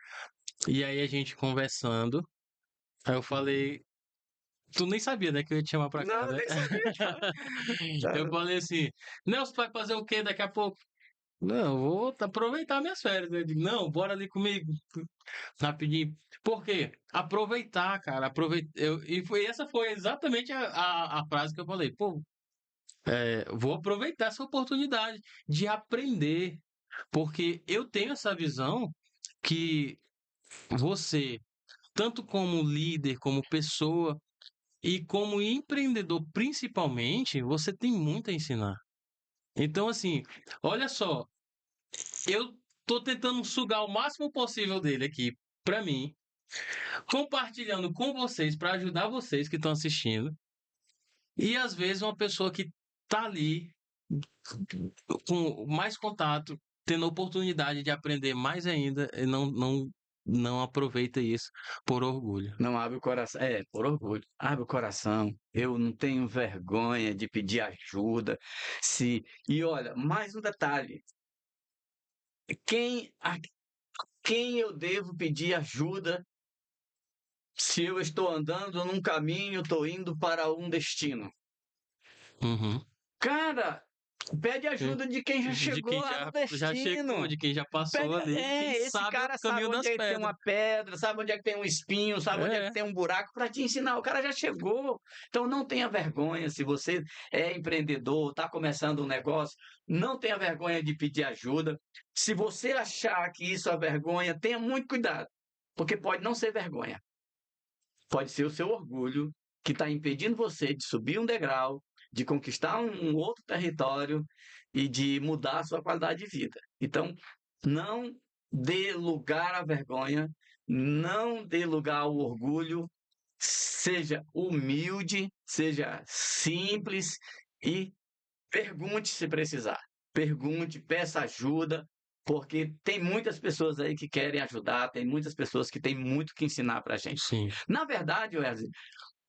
e aí a gente conversando, aí eu falei, tu nem sabia, né, que eu ia te chamar pra cá, Não, né? nem sabia. Eu falei assim, Nelson, tu vai fazer o quê daqui a pouco? Não, eu vou aproveitar minhas férias. Eu digo, não, bora ali comigo, rapidinho. Por quê? Aproveitar, cara, aproveitar. Essa foi exatamente a frase que eu falei. Pô, vou aproveitar essa oportunidade de aprender, porque eu tenho essa visão que você, tanto como líder, como pessoa e como empreendedor principalmente, você tem muito a ensinar. Então, assim, olha só, eu tô tentando sugar o máximo possível dele aqui para mim, compartilhando com vocês para ajudar vocês que estão assistindo. E às vezes uma pessoa que tá ali com mais contato, tendo oportunidade de aprender mais ainda, e não aproveita isso por orgulho. Não abre o coração. É, por orgulho. Abre o coração. Eu não tenho vergonha de pedir ajuda. E olha, mais um detalhe. A quem eu devo pedir ajuda se eu estou andando num caminho, estou indo para um destino? Uhum. Cara, pede É. ajuda de quem já De chegou quem lá no já chegou, destino. de quem já passou ali, quem Esse sabe o cara sabe caminho onde das é que tem pedras. uma pedra, sabe onde é que tem um espinho, sabe onde é que É, tem um buraco para te ensinar. O cara já chegou. Então não tenha vergonha. Se você é empreendedor, está começando um negócio, não tenha vergonha de pedir ajuda. Se você achar que isso é vergonha, tenha muito cuidado, porque pode não ser vergonha. Pode ser o seu orgulho que está impedindo você de subir um degrau, de conquistar um outro território e de mudar a sua qualidade de vida. Então, não dê lugar à vergonha, não dê lugar ao orgulho, seja humilde, seja simples e pergunte se precisar. Pergunte, peça ajuda, porque tem muitas pessoas aí que querem ajudar, tem muitas pessoas que têm muito que ensinar para a gente. sim, Na verdade, Wesley,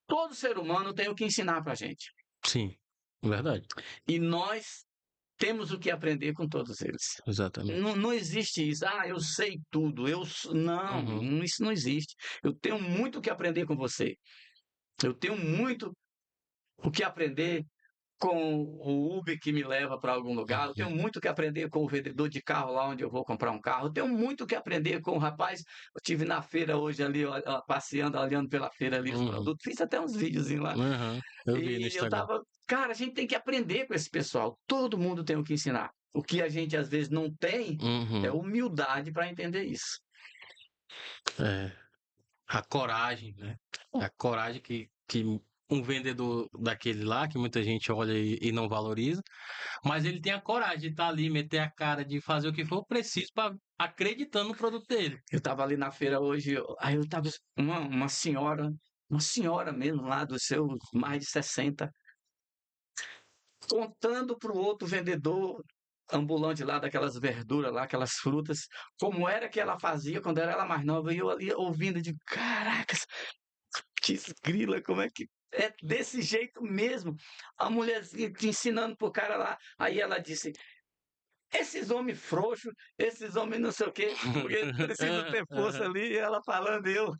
todo ser humano tem o que ensinar para a gente. sim, verdade, E nós temos o que aprender com todos eles. Não, exatamente. não existe isso, eu sei tudo, Uhum. isso não existe. Eu tenho muito o que aprender com você. Eu tenho muito o que aprender com o Uber que me leva para algum lugar, eu tenho muito que aprender com o vendedor de carro lá onde eu vou comprar um carro, eu tenho muito que aprender com o rapaz, eu estive na feira hoje ali, passeando, olhando pela feira ali os Uhum. produtos, fiz até uns videozinhos lá, Aham. Eu vi no e eu Instagram. tava, cara, a gente tem que aprender com esse pessoal, todo mundo tem o que ensinar. O que a gente às vezes não tem é Uhum. humildade para entender isso. É. A coragem, né? A coragem que um vendedor daquele lá, que muita gente olha e não valoriza, mas ele tem a coragem de estar ali, meter a cara, de fazer o que for preciso para acreditando no produto dele. Eu estava ali na feira hoje, aí eu estava uma senhora mesmo lá dos seus mais de 60, contando para o outro vendedor ambulante lá daquelas verduras lá, aquelas frutas, como era que ela fazia quando era ela mais nova, e eu ali ouvindo de caracas, que grila, como é que é desse jeito mesmo? A mulherzinha te ensinando pro cara lá, aí ela disse: esses homens frouxos, esses homens não sei o quê, porque precisa ter força Aham. ali, e ela falando, eu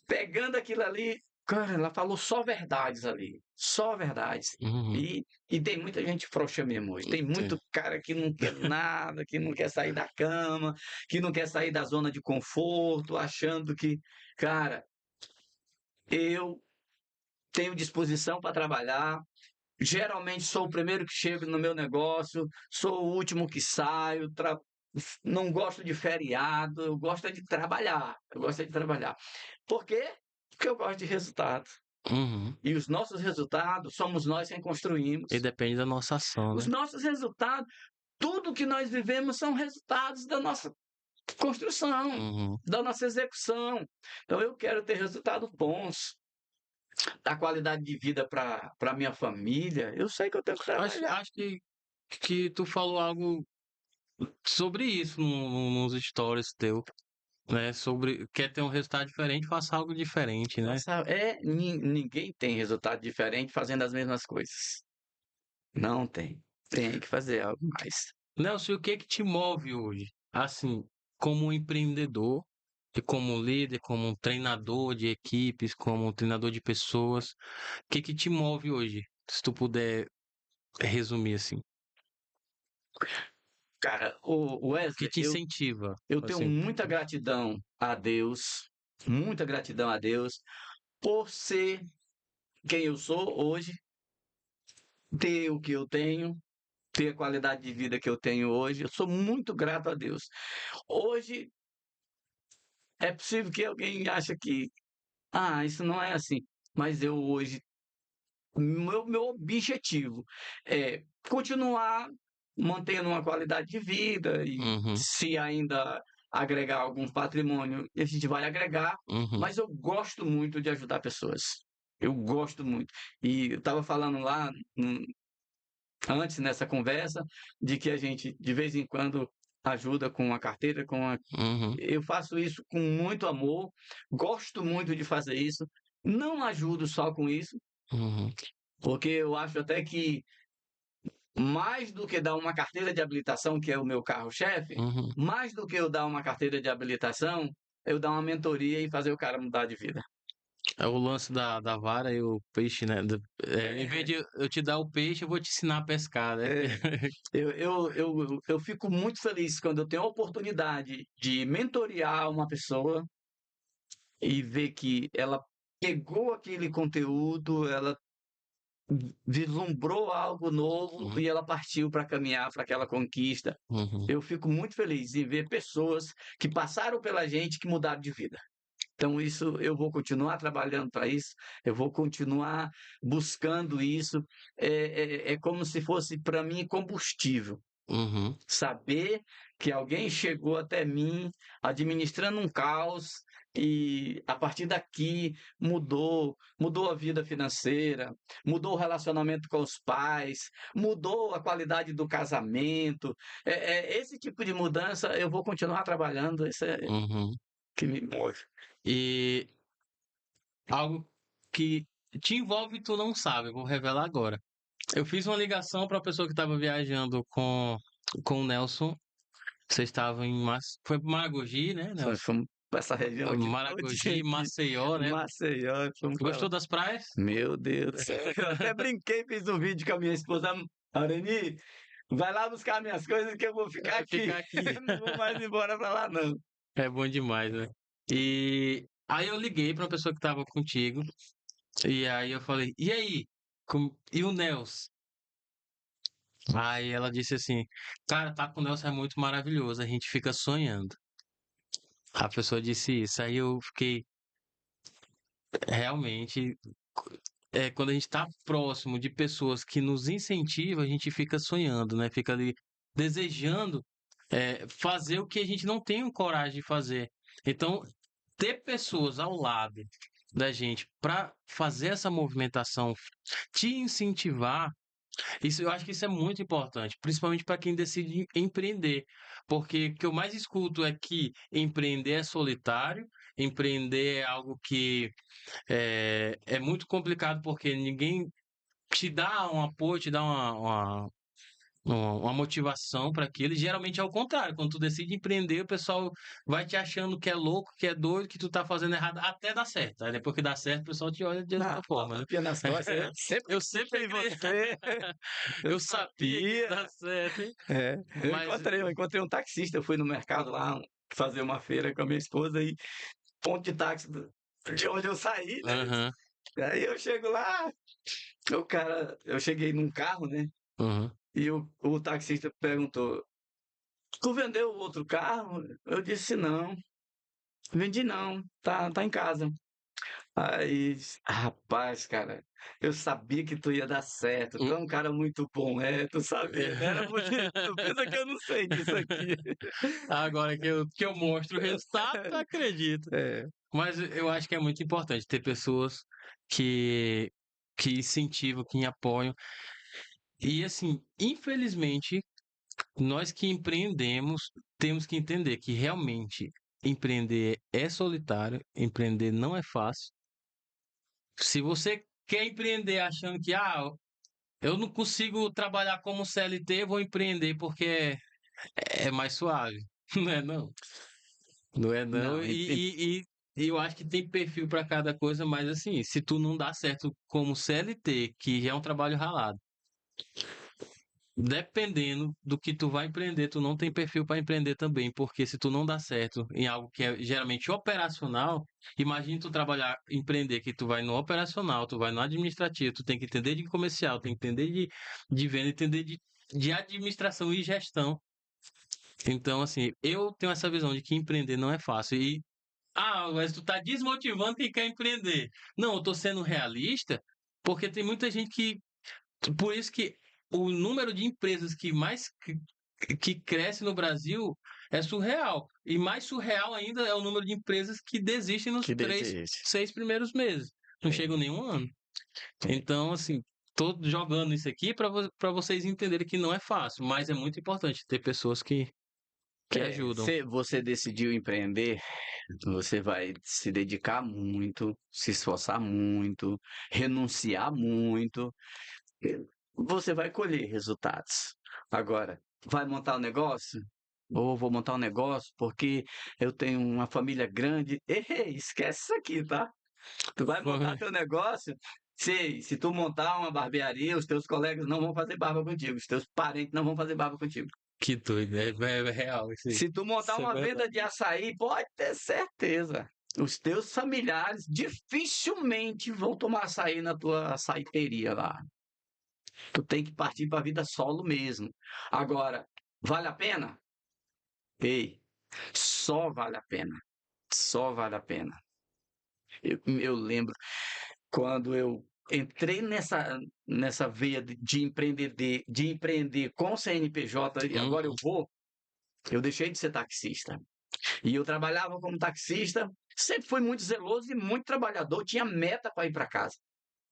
pegando aquilo ali, cara, ela falou só verdades ali, só verdades. Uhum. E tem muita gente frouxa mesmo hoje. Tem Sim. muito cara que não quer nada, que não quer sair da cama, que não quer sair da zona de conforto, achando que, cara, eu tenho disposição para trabalhar. Geralmente sou o primeiro que chego no meu negócio, sou o último que saio, não gosto de feriado, eu gosto é de trabalhar. Eu gosto é de trabalhar. Por quê? Porque eu gosto de resultado. Uhum. E os nossos resultados somos nós quem E construímos. depende da nossa ação, Os né? nossos resultados, tudo que nós vivemos são resultados da nossa construção, Uhum. da nossa execução. Então eu quero ter resultados bons, dar qualidade de vida para minha família. Eu sei que eu tenho que Acho, trabalhar. acho que tu falou algo sobre isso nos stories teu, né? Sobre quer ter um resultado diferente, faça algo diferente, né? Ninguém tem resultado diferente fazendo as mesmas coisas. Não tem. Tem que fazer algo mais. Nelson, e o que que te move hoje? Assim, como um empreendedor, e como líder, como um treinador de equipes, como um treinador de pessoas, o que que te move hoje? Se tu puder resumir assim, o Cara, o que Wesley, te incentiva, eu tenho assim. muita gratidão a Deus por ser quem eu sou hoje, ter o que eu tenho, ter a qualidade de vida que eu tenho hoje. Eu sou muito grato a Deus. Hoje é possível que alguém ache que, isso não é assim. Mas eu hoje, meu objetivo é continuar mantendo uma qualidade de vida e Uhum, se ainda agregar algum patrimônio, a gente vai agregar, uhum, mas eu gosto muito de ajudar pessoas. Eu gosto muito. E eu estava falando lá antes nessa conversa de que a gente de vez em quando ajuda com a carteira, uhum, eu faço isso com muito amor, gosto muito de fazer isso. Não ajudo só com isso, uhum, porque eu acho até que mais do que dar uma carteira de habilitação, que é o meu carro-chefe, uhum. mais do que eu dar uma carteira de habilitação, eu dar uma mentoria e fazer o cara mudar de vida. É o lance da vara e o peixe, né? Em vez É, de eu te dar o peixe, eu vou te ensinar a pescar, né? é, eu fico muito feliz quando eu tenho a oportunidade de mentorear uma pessoa e ver que ela pegou aquele conteúdo, ela vislumbrou algo novo Uhum, e ela partiu para caminhar para aquela conquista. uhum, Eu fico muito feliz em ver pessoas que passaram pela gente que mudaram de vida. Então, isso eu vou continuar trabalhando para isso, eu vou continuar buscando isso. É como se fosse para mim combustível. uhum, Saber que alguém chegou até mim administrando um caos e a partir daqui mudou a vida financeira, mudou o relacionamento com os pais, mudou a qualidade do casamento. Esse tipo de mudança eu vou continuar trabalhando, isso é uhum. que me move. E algo que te envolve e tu não sabe, eu vou revelar agora. Eu fiz uma ligação para a pessoa que estava viajando com o Nelson. Vocês estavam em foi Maragogi, né, Foi, Nelson? foi, para essa região aqui todinha Maragogi, aqui. Maceió, né? Maceió, fomos pra lá. Gostou das praias? Meu Deus do céu. Eu até brinquei, fiz um vídeo com a minha esposa, Areni, vai lá buscar minhas coisas que eu vou ficar Vai aqui. ficar aqui. Não vou mais embora pra lá, não. É bom demais, né? E aí eu liguei pra uma pessoa que tava contigo, e aí eu falei, e aí? E o Nels? Aí ela disse assim, cara, tá com o Nelson é muito maravilhoso, a gente fica sonhando. A pessoa disse isso, aí eu fiquei realmente. Quando a gente tá próximo de pessoas que nos incentivam, a gente fica sonhando, né? Fica ali desejando fazer o que a gente não tem coragem de fazer. Então, ter pessoas ao lado da gente para fazer essa movimentação, te incentivar. Isso, eu acho que isso é muito importante, principalmente para quem decide empreender, porque o que eu mais escuto é que empreender é solitário, empreender é algo que é muito complicado porque ninguém te dá um apoio, te dá uma motivação para aquilo. E geralmente é o contrário, quando tu decide empreender, o pessoal vai te achando que é louco, que é doido, que tu tá fazendo errado, até dar certo. Aí depois que dá certo, o pessoal te olha de outra Ah, forma, né? tapinha nas costas, eu sempre Eu acreditei sempre em você. Eu eu sabia que ia sabia. dar certo, hein? É, Mas eu encontrei um taxista, eu fui no mercado lá fazer uma feira com a minha esposa e ponto de táxi de onde eu saí, né? aham, Aí eu chego lá, eu cheguei num carro, né? aham. E o taxista perguntou: Tu vendeu o outro carro? Eu disse: Não, vendi não, tá em casa. Aí, rapaz, cara, eu sabia que tu ia dar certo. Tu é um cara muito bom, tu sabia, né? Era porque tu pensa que eu não sei disso aqui. Agora que eu mostro o resultado, tu acredita. É, Mas eu acho que é muito importante ter pessoas que, que incentivam, que apoiam. E assim, infelizmente, nós que empreendemos, temos que entender que realmente empreender é solitário, empreender não é fácil. Se você quer empreender achando que eu não consigo trabalhar como CLT, eu vou empreender porque é mais suave. Não é não. Não é não. não, E eu acho que tem perfil para cada coisa, mas assim, se tu não dá certo como CLT, que já é um trabalho ralado, dependendo do que tu vai empreender, tu não tem perfil para empreender também, porque se tu não dá certo em algo que é geralmente operacional, imagine tu trabalhar, empreender que tu vai no operacional, tu vai no administrativo, tu tem que entender de comercial, tem que entender de venda, entender de administração e gestão. Então, assim, eu tenho essa visão de que empreender não é fácil. Mas tu tá desmotivando quem quer empreender. Não, eu tô sendo realista, porque tem muita gente que. Por isso que o número de empresas que mais que cresce no Brasil é surreal. E mais surreal ainda é o número de empresas que desistem nos que 3, desiste. 6 primeiros meses. Não É, chegam nenhum ano. é. Então, assim, tô jogando isso aqui para vocês entenderem que não é fácil, mas é muito importante ter pessoas que ajudam. Se você decidiu empreender, você vai se dedicar muito, se esforçar muito, renunciar muito, você vai colher resultados. Agora, vai montar um negócio? Ou vou montar um negócio porque eu tenho uma família grande. Ei, esquece isso aqui, tá? Tu vai montar teu negócio, se tu montar uma barbearia, os teus colegas não vão fazer barba contigo, os teus parentes não vão fazer barba contigo. Que doido, é real isso aí. Se tu montar Isso é uma venda verdade. de açaí, pode ter certeza. Os teus familiares dificilmente vão tomar açaí na tua açaiteria lá. Tu tem que partir para a vida solo mesmo. Agora, vale a pena? Ei, só vale a pena. Só vale a pena. Eu lembro quando eu entrei nessa veia de empreender com CNPJ e agora Uhum, eu deixei de ser taxista. E eu trabalhava como taxista, sempre fui muito zeloso e muito trabalhador, tinha meta para ir para casa.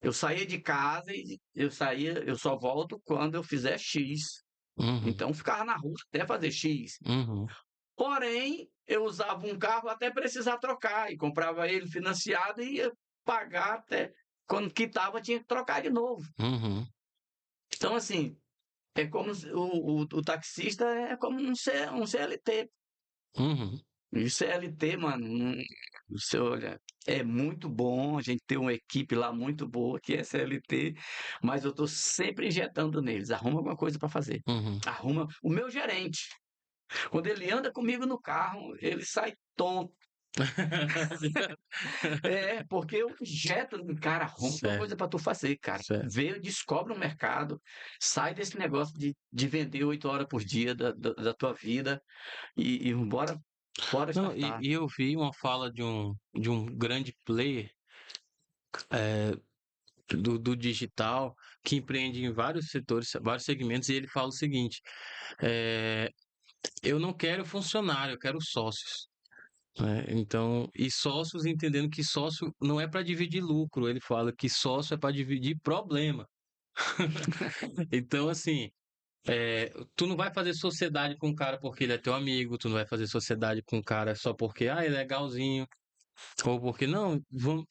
Eu saía de casa e eu só volto quando eu fizer X. uhum, Então ficava na rua até fazer X. uhum, Porém, eu usava um carro até precisar trocar e comprava ele financiado e ia pagar até quando quitava tinha que trocar de novo. uhum, Então assim, é como o taxista é como um CLT. uhum. E CLT, mano, você olha, é muito bom, a gente tem uma equipe lá muito boa que é CLT, mas eu tô sempre injetando neles, arruma alguma coisa para fazer. Uhum. Arruma o meu gerente. Quando ele anda comigo no carro, ele sai tonto. É, porque eu injeto no cara, arruma uma Certo, coisa para tu fazer, cara. certo. Vê, descobre um mercado, sai desse negócio de vender 8 horas por dia da tua vida e bora Não, startar. e eu vi uma fala de um grande player do digital que empreende em vários setores, vários segmentos, e ele fala o seguinte: é, eu não quero funcionário, eu quero sócios. Né? Então, e sócios entendendo que sócio não é para dividir lucro, ele fala que sócio é para dividir problema. Então, assim, tu não vai fazer sociedade com o cara porque ele é teu amigo, tu não vai fazer sociedade com o cara só porque, ele é legalzinho, ou porque, não, vamos.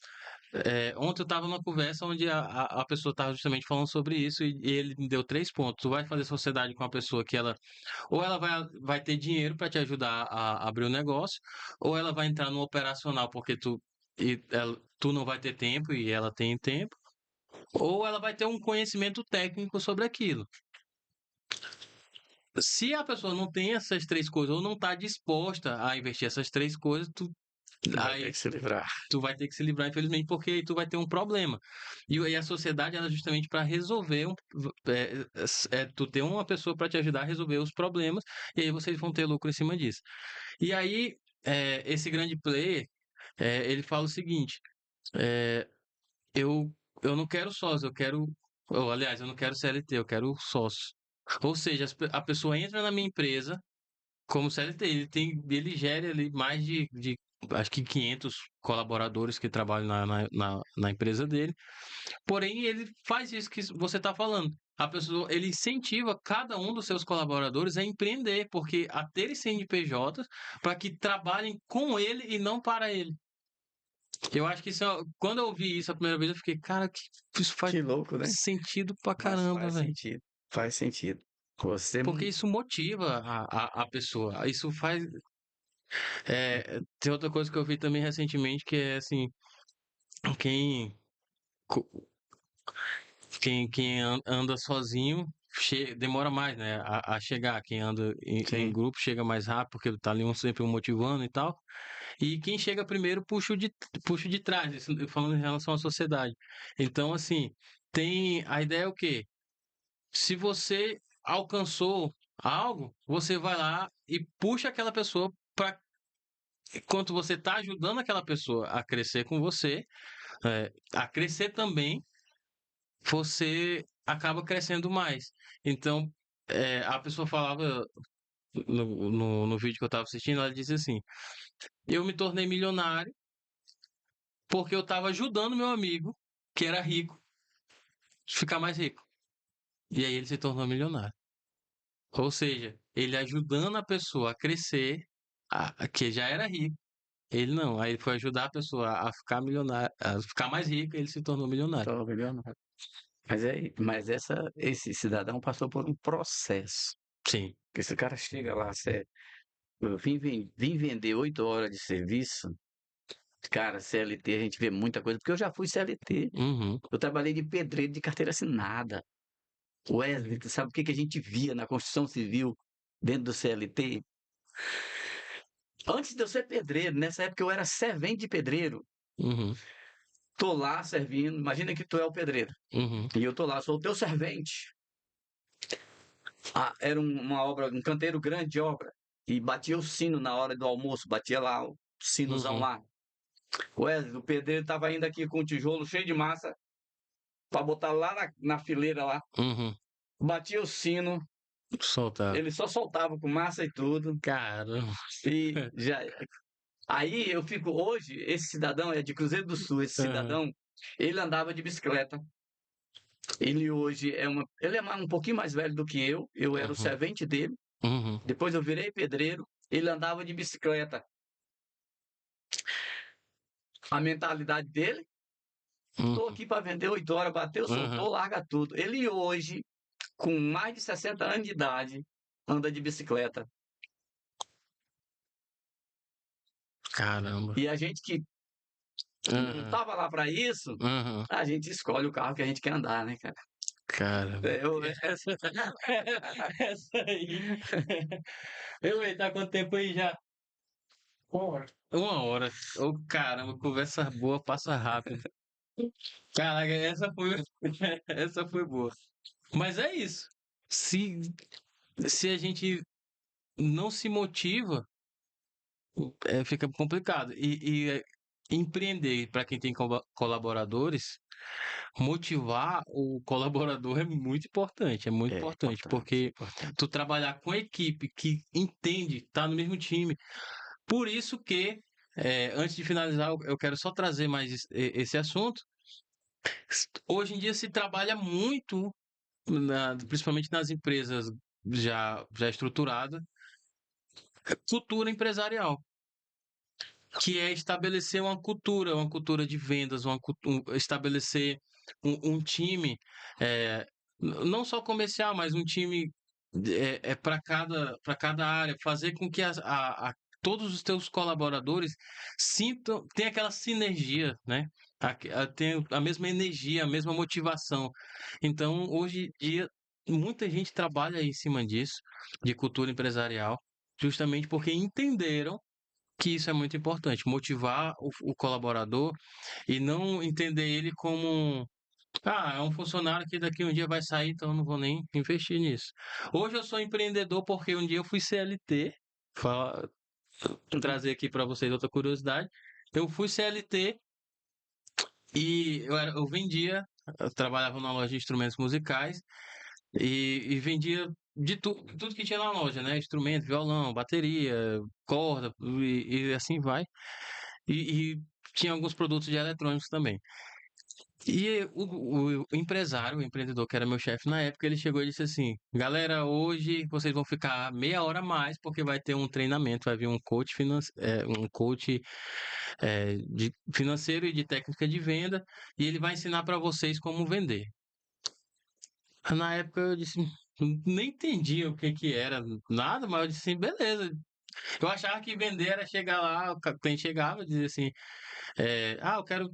Ontem eu estava numa conversa onde a pessoa estava justamente falando sobre isso e ele me deu 3 pontos. Tu vai fazer sociedade com uma pessoa que ela, ou ela vai ter dinheiro para te ajudar a abrir o negócio, ou ela vai entrar no operacional porque tu não vai ter tempo e ela tem tempo, ou ela vai ter um conhecimento técnico sobre aquilo. Se a pessoa não tem essas 3 coisas ou não está disposta a investir essas 3 coisas, Vai ter aí que se livrar. tu vai ter que se livrar, infelizmente, porque aí tu vai ter um problema. E aí a sociedade ela é justamente para resolver, tu ter uma pessoa para te ajudar a resolver os problemas, e aí vocês vão ter lucro em cima disso. E aí, esse grande player, ele fala o seguinte: é, eu, eu não quero sócio, ou, aliás, eu não quero CLT, eu quero sócio. Ou seja, a pessoa entra na minha empresa como CLT, ele gera ali mais de acho que 500 colaboradores que trabalham na empresa dele. Porém, ele faz isso que você está falando. A pessoa, ele incentiva cada um dos seus colaboradores a empreender, porque a terem CNPJs para que trabalhem com ele e não para ele. Eu acho que quando eu ouvi isso a primeira vez, eu fiquei, cara, isso faz Que louco, né? sentido pra Mas caramba, faz velho. sentido. Faz sentido. Você. Porque isso motiva a pessoa. Isso faz. Tem outra coisa que eu vi também recentemente que é assim, quem, co- quem anda sozinho demora mais, né, a chegar. Quem anda em Sim. grupo chega mais rápido, porque tá ali sempre um motivando e tal. E quem chega primeiro puxa de trás, isso falando em relação à sociedade. Então, assim, a ideia é o quê? Se você alcançou algo, você vai lá e puxa aquela pessoa para enquanto você está ajudando aquela pessoa a crescer com você, a crescer também, você acaba crescendo mais. Então, a pessoa falava no vídeo que eu estava assistindo, ela disse assim: eu me tornei milionário porque eu estava ajudando meu amigo, que era rico, a ficar mais rico. E aí ele se tornou milionário. Ou seja, ele ajudando a pessoa a crescer, que já era rico. Ele não, aí ele foi ajudar a pessoa a ficar milionário, a ficar mais rico, e ele se tornou milionário. Tô milionário. Mas esse cidadão passou por um processo. Sim. Porque se o cara chega lá, eu vim vender 8 horas de serviço, cara, CLT, a gente vê muita coisa, porque eu já fui CLT. Uhum. Eu trabalhei de pedreiro de carteira assinada. Wesley, tu sabe o que que a gente via na construção civil dentro do CLT? Antes de eu ser pedreiro, nessa época eu era servente de pedreiro. Uhum. Tô lá servindo, imagina que tu é o pedreiro. Uhum. E eu tô lá, sou o teu servente. Era uma obra, um canteiro grande de obra. E batia o sino na hora do almoço, batia lá o sinozão Uhum. lá. Wesley, o pedreiro tava indo aqui com um tijolo cheio de massa para botar lá na fileira lá. Uhum. Batia o sino, Soltar. ele só soltava com massa e tudo. Caramba. E já. Aí eu fico, hoje, esse cidadão é de Cruzeiro do Sul, esse Aham. cidadão, ele andava de bicicleta. Ele hoje ele é um pouquinho mais velho do que eu era o Uhum. servente dele. Uhum. Depois eu virei pedreiro, ele andava de bicicleta. A mentalidade dele, tô Uhum. aqui para vender 8 horas, bateu, Uhum. soltou, larga tudo. Ele hoje, com mais de 60 anos de idade, anda de bicicleta. Caramba. E a gente que não Aham. tava lá para isso, Aham. a gente escolhe o carro que a gente quer andar, né, cara? Caramba. Eu Essa, essa aí. Tá quanto tempo aí já? 1 hora. 1 hora. Ô, caramba, conversa boa, passa rápido. Caraca, essa foi, essa foi boa. Mas é isso. Se, se a gente não se motiva, fica complicado. Empreender, para quem tem colaboradores, motivar o colaborador é muito importante, é muito é importante, importante, porque importante. tu trabalhar com equipe que entende, tá no mesmo time. Por isso que, antes de finalizar, eu quero só trazer mais esse assunto. Hoje em dia se trabalha muito, principalmente nas empresas já estruturadas, cultura empresarial, que é estabelecer uma cultura de vendas, estabelecer um time, não só comercial, mas um time para cada área, fazer com que todos os teus colaboradores sintam, tenham aquela sinergia, né? Tenham a mesma energia, a mesma motivação. Então, hoje em dia, muita gente trabalha em cima disso, de cultura empresarial, justamente porque entenderam que isso é muito importante, motivar o colaborador e não entender ele como é um funcionário que daqui um dia vai sair, então eu não vou nem investir nisso. Hoje eu sou empreendedor porque um dia eu fui CLT, fa- Uhum. trazer aqui para vocês outra curiosidade. Eu fui CLT e eu vendia, eu trabalhava numa loja de instrumentos musicais e vendia de tudo que tinha na loja, né? Instrumento, violão, bateria, corda e assim vai. E tinha alguns produtos de eletrônicos também. E o empresário, o empreendedor que era meu chefe na época, ele chegou e disse assim: Galera, hoje vocês vão ficar meia hora a mais porque vai ter um treinamento, vai vir um coach financeiro e de técnica de venda e ele vai ensinar para vocês como vender. Na época eu disse, nem entendia o que que era, nada, mas eu disse assim, beleza. Eu achava que vender era chegar lá, o cliente chegava e dizia assim, eu quero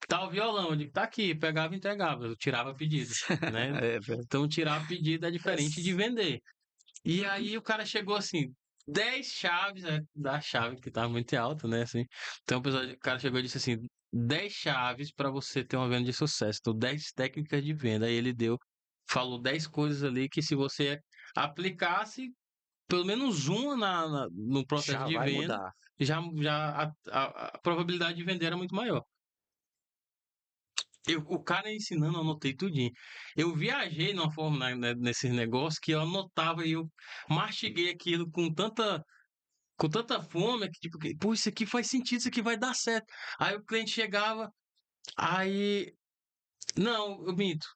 tal violão, eu digo, tá aqui, pegava e entregava, eu tirava pedido, né? É verdade. Então tirar pedido é diferente de vender. E aí o cara chegou assim, 10 chaves, da chave que tava muito alta, né? Assim. Então o cara chegou e disse assim, 10 chaves para você ter uma venda de sucesso, então 10 técnicas de venda. Aí ele falou 10 coisas ali que se você aplicasse pelo menos uma no processo Já de vai venda, mudar. já a probabilidade de vender era muito maior. O cara ensinando, eu anotei tudinho. Eu viajei numa forma nesses negócios que eu anotava e eu mastiguei aquilo com tanta fome, que tipo, pô, isso aqui faz sentido, isso aqui vai dar certo. Aí o cliente chegava, aí. Não, eu minto.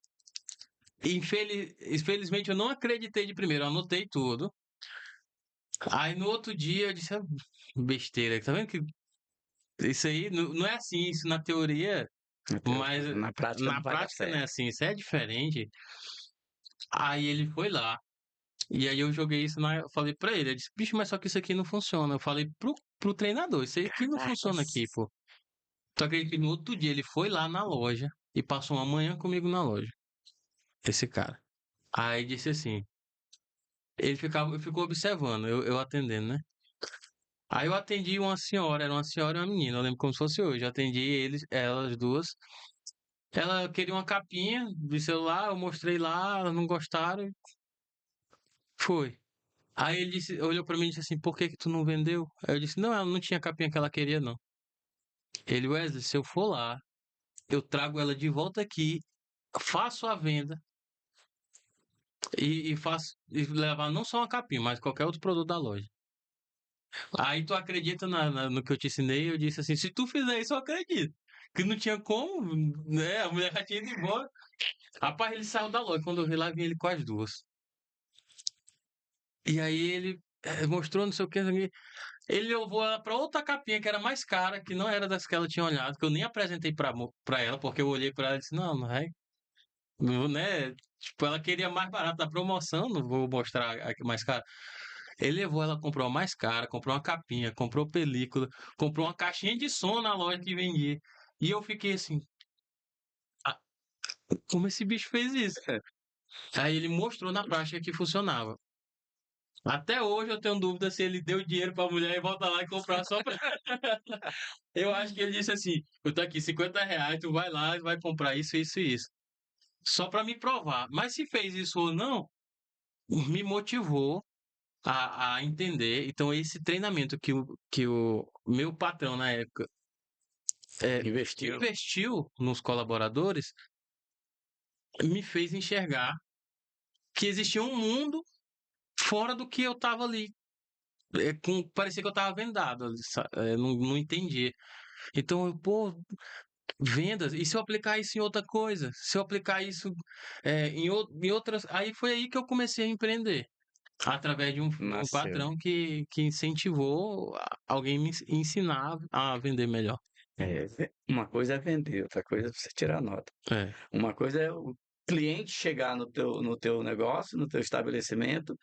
Infelizmente eu não acreditei de primeiro, eu anotei tudo. Aí no outro dia eu disse, besteira, tá vendo que isso aí não é assim, isso na teoria, mas Na prática na não vai dar prática não é certo. assim, isso é diferente. Aí ele foi lá. E aí eu joguei isso eu falei pra ele, eu disse, bicho, mas só que isso aqui não funciona. Eu falei pro treinador, isso aqui não funciona aqui, Caracas. pô. Só que no outro dia ele foi lá na loja e passou uma manhã comigo na loja, esse cara. Aí disse assim, ficou observando, eu atendendo, né? Aí eu atendi uma senhora, era uma senhora e uma menina, eu lembro como se fosse hoje. Eu atendi elas duas. Ela queria uma capinha de celular, eu mostrei lá, elas não gostaram, foi. Aí ele olhou pra mim e disse assim, por que que tu não vendeu? Aí eu disse, não, ela não tinha a capinha que ela queria, não. Ele, Wesley, se eu for lá, eu trago ela de volta aqui, faço a venda e faço e levar não só uma capinha, mas qualquer outro produto da loja. Aí tu acredita no que eu te ensinei? Eu disse assim, se tu fizer isso, eu acredito. Que não tinha como, né? A mulher já tinha ido embora. Rapaz, ele saiu da loja. Quando eu vi lá, vi ele com as duas. E aí ele mostrou não sei o que. Ele levou ela pra outra capinha que era mais cara, que não era das que ela tinha olhado, que eu nem apresentei pra ela, porque eu olhei pra ela e disse, não, não é, não, né? Tipo, ela queria mais barato da promoção, não vou mostrar a que mais cara. Ele levou ela, comprou a mais cara, comprou uma capinha, comprou película, comprou uma caixinha de som na loja que vendia. E eu fiquei assim, "Ah, como esse bicho fez isso?" Aí ele mostrou na prática que funcionava. Até hoje eu tenho dúvida se ele deu dinheiro pra mulher e volta lá e comprar só pra. Eu acho que ele disse assim: eu tô aqui, R$ 50, tu vai lá e vai comprar isso, isso e isso. Só pra me provar. Mas se fez isso ou não, me motivou a entender. Então, esse treinamento que o meu patrão na época Investiu. investiu nos colaboradores me fez enxergar que existia um mundo fora do que eu estava ali. Parecia que eu estava vendado, não entendia. Então, pô, vendas, e se eu aplicar isso em outra coisa? Se eu aplicar isso em outras. Aí foi aí que eu comecei a empreender. Através de um Nasceu. patrão que incentivou alguém me ensinar a vender melhor. Uma coisa é vender, outra coisa é você tirar nota. É. Uma coisa é o cliente chegar no teu negócio, no teu estabelecimento,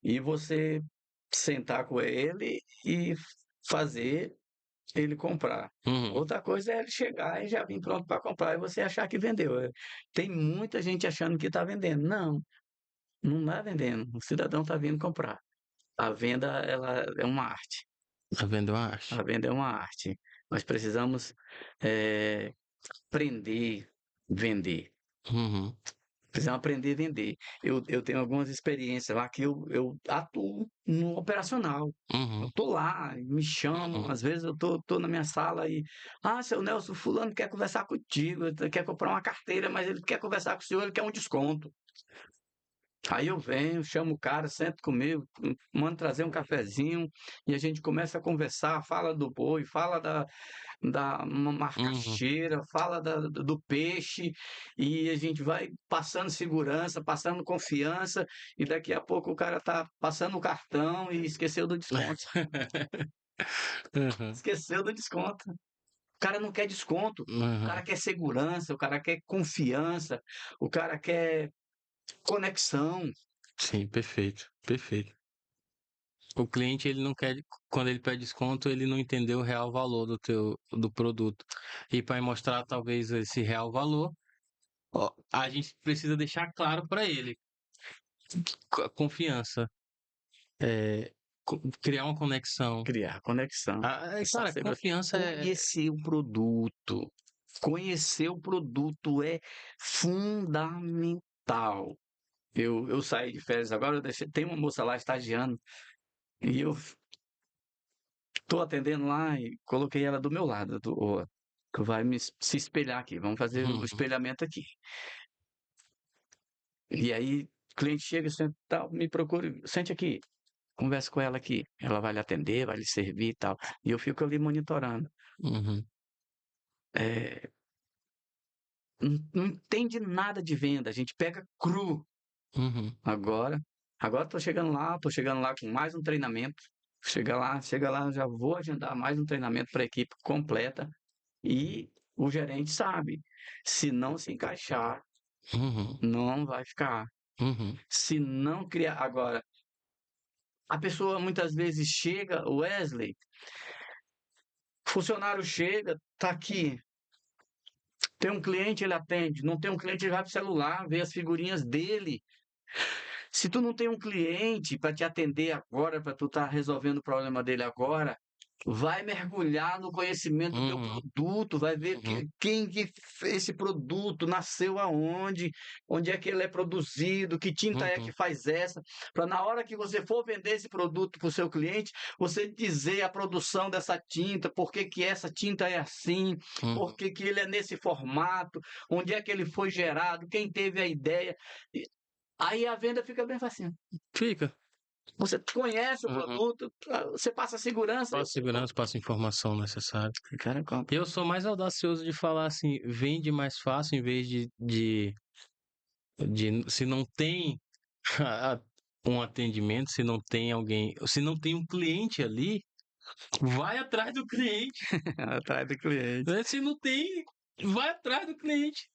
e você sentar com ele e fazer ele comprar. Uhum. Outra coisa é ele chegar e já vir pronto para comprar e você achar que vendeu. Tem muita gente achando que está vendendo. Não, não está vendendo. O cidadão está vindo comprar. A venda, ela é uma arte. A venda é uma A arte. venda é uma arte. Nós precisamos aprender a vender. Uhum. Precisamos aprender a vender. Eu tenho algumas experiências lá que eu atuo no operacional. Eu Uhum. tô lá, me chamam, Uhum. às vezes eu tô na minha sala e, seu Nelson, fulano quer conversar contigo, ele quer comprar uma carteira, mas ele quer conversar com o senhor, ele quer um desconto. Aí eu venho, chamo o cara, sento comigo, mando trazer um cafezinho e a gente começa a conversar, fala do boi, fala da Uhum. macaxeira, fala do peixe, e a gente vai passando segurança, passando confiança, e daqui a pouco o cara tá passando o cartão e esqueceu do desconto. Uhum. Esqueceu do desconto. O cara não quer desconto, o Uhum. cara quer segurança, o cara quer confiança, o cara quer conexão. Sim, perfeito. Perfeito. O cliente, ele não quer, quando ele pede desconto, ele não entendeu o real valor do produto. E para mostrar talvez esse real valor, ó, a gente precisa deixar claro para ele confiança, criar uma conexão. Criar conexão, passar Cara, segurança, confiança é. conhecer o produto. Conhecer o produto é fundamental. Eu saí de férias agora, tem uma moça lá estagiando, e eu estou atendendo lá e coloquei ela do meu lado, "Ó, tu vai se espelhar aqui, vamos fazer o Uhum. espelhamento aqui." E aí, o cliente chega, senta, tal, me procura, sente aqui, conversa com ela aqui. Ela vai lhe atender, vai lhe servir e tal. E eu fico ali monitorando. Uhum. É, não entende nada de venda, a gente pega cru. Uhum. Agora tô chegando lá com mais um treinamento. Chega lá, já vou agendar mais um treinamento para a equipe completa. E o gerente sabe, se não se encaixar, Uhum. não vai ficar. Uhum. Se não criar. Agora, a pessoa muitas vezes chega, Wesley, funcionário chega, tá aqui. Tem um cliente, ele atende. Não tem um cliente, ele vai pro celular, vê as figurinhas dele. Se tu não tem um cliente para te atender agora, para tu estar resolvendo o problema dele agora, vai mergulhar no conhecimento do teu Uhum. produto, vai ver Uhum. quem que fez esse produto, nasceu aonde, onde é que ele é produzido, que tinta é que Uhum. faz essa, para na hora que você for vender esse produto para o seu cliente, você dizer a produção dessa tinta, por que que essa tinta é assim, por Uhum. que que ele é nesse formato, onde é que ele foi gerado, quem teve a ideia. Aí a venda fica bem facinho. Fica. Você conhece o Uhum. produto, você passa segurança e Passa segurança, passa informação necessária. o cara compra. Eu sou mais audacioso de falar assim, vende mais fácil em vez de se não tem um atendimento, se não tem alguém, se não tem um cliente ali, vai atrás do cliente. Atrás do cliente. Né? Se não tem, vai atrás do cliente.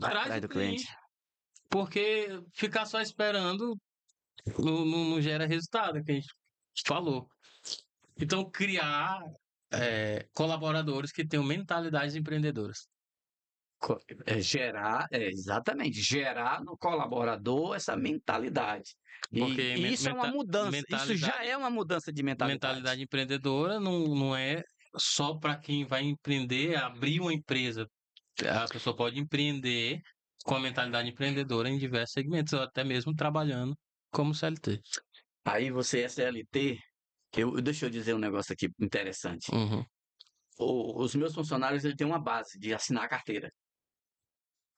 Vai Traz atrás o do cliente. cliente. Porque ficar só esperando não gera resultado. Que a gente falou. Então, criar colaboradores que tenham mentalidades empreendedoras. Exatamente, gerar no colaborador essa mentalidade. E Porque isso é uma mudança, isso já mentalidade, é uma mudança de mentalidade. mentalidade empreendedora não é só para quem vai empreender, abrir uma empresa. A pessoa pode empreender com a mentalidade empreendedora em diversos segmentos, ou até mesmo trabalhando como CLT. Aí você é CLT, deixa eu dizer um negócio aqui interessante. Uhum, Os meus funcionários ele têm uma base de assinar a carteira.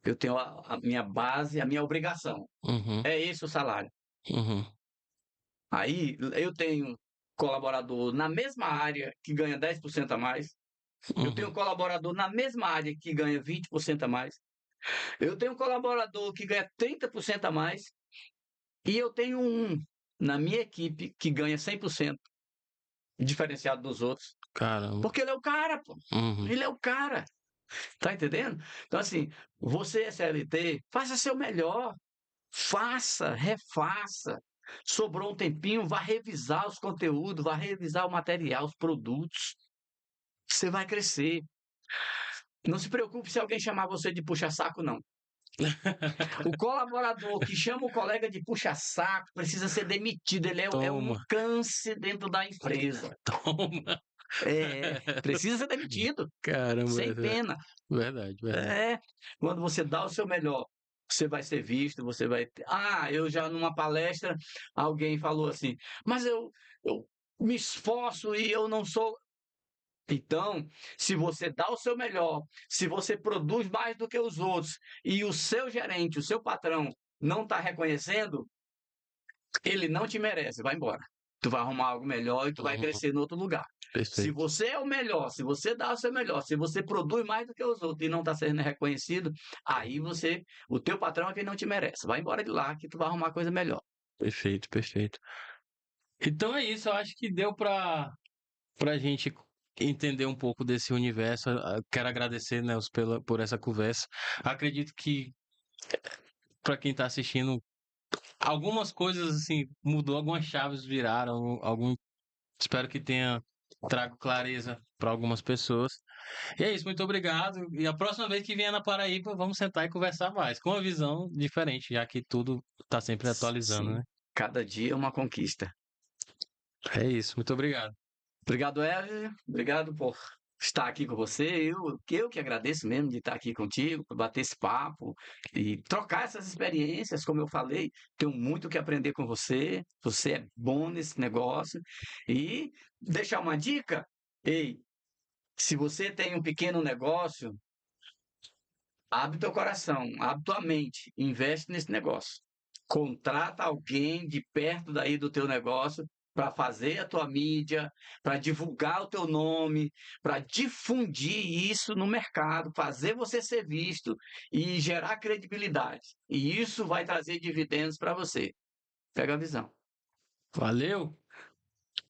Eu tenho a minha base, a minha obrigação. uhum, É esse o salário. uhum, Aí eu tenho colaborador na mesma área que ganha 10% a mais. Eu tenho uhum, colaborador na mesma área que ganha 20% a mais. Eu tenho colaborador que ganha 30% a mais. E eu tenho um na minha equipe que ganha 100%, diferenciado dos outros. caramba. Porque ele é o cara, pô. Uhum, Ele é o cara. Tá entendendo? Então, assim, você é CLT, faça seu melhor. Faça, refaça. Sobrou um tempinho, vá revisar os conteúdos, vá revisar o material, os produtos. Você vai crescer. Não se preocupe se alguém chamar você de puxa-saco, não. O colaborador que chama o colega de puxa-saco precisa ser demitido. Ele é um toma, câncer dentro da empresa. toma. Precisa ser demitido, Caramba, sem pena. verdade, verdade. É, quando você dá o seu melhor, você vai ser visto, você vai. Eu já numa palestra, alguém falou assim, mas eu me esforço e eu não sou. Então, se você dá o seu melhor, se você produz mais do que os outros e o seu gerente, o seu patrão, não está reconhecendo, ele não te merece, vai embora. Tu vai arrumar algo melhor e tu vai Uhum, crescer em outro lugar. Se perfeito, você é o melhor, se você dá o seu melhor, se você produz mais do que os outros e não está sendo reconhecido, aí o teu patrão é quem não te merece. Vai embora de lá que tu vai arrumar coisa melhor. perfeito, perfeito. Então é isso, eu acho que deu para gente entender um pouco desse universo. Quero agradecer, Nelson, por essa conversa. Acredito que para quem está assistindo, algumas coisas assim mudou, algumas chaves viraram, espero que tenha trago clareza para algumas pessoas. E é isso, muito obrigado. E a próxima vez que vier na Paraíba, vamos sentar e conversar mais, com uma visão diferente, já que tudo está sempre atualizando, Sim, né? cada dia é uma conquista. É isso, muito obrigado. Obrigado, Hélio. Obrigado por estar aqui com você. Eu que agradeço mesmo de estar aqui contigo, por bater esse papo e trocar essas experiências, como eu falei. Tenho muito que aprender com você. Você é bom nesse negócio. E deixar uma dica. Ei, se você tem um pequeno negócio, abre teu coração, abre tua mente, investe nesse negócio. Contrata alguém de perto daí do teu negócio para fazer a tua mídia, para divulgar o teu nome, para difundir isso no mercado, fazer você ser visto e gerar credibilidade. E isso vai trazer dividendos para você. Pega a visão. Valeu!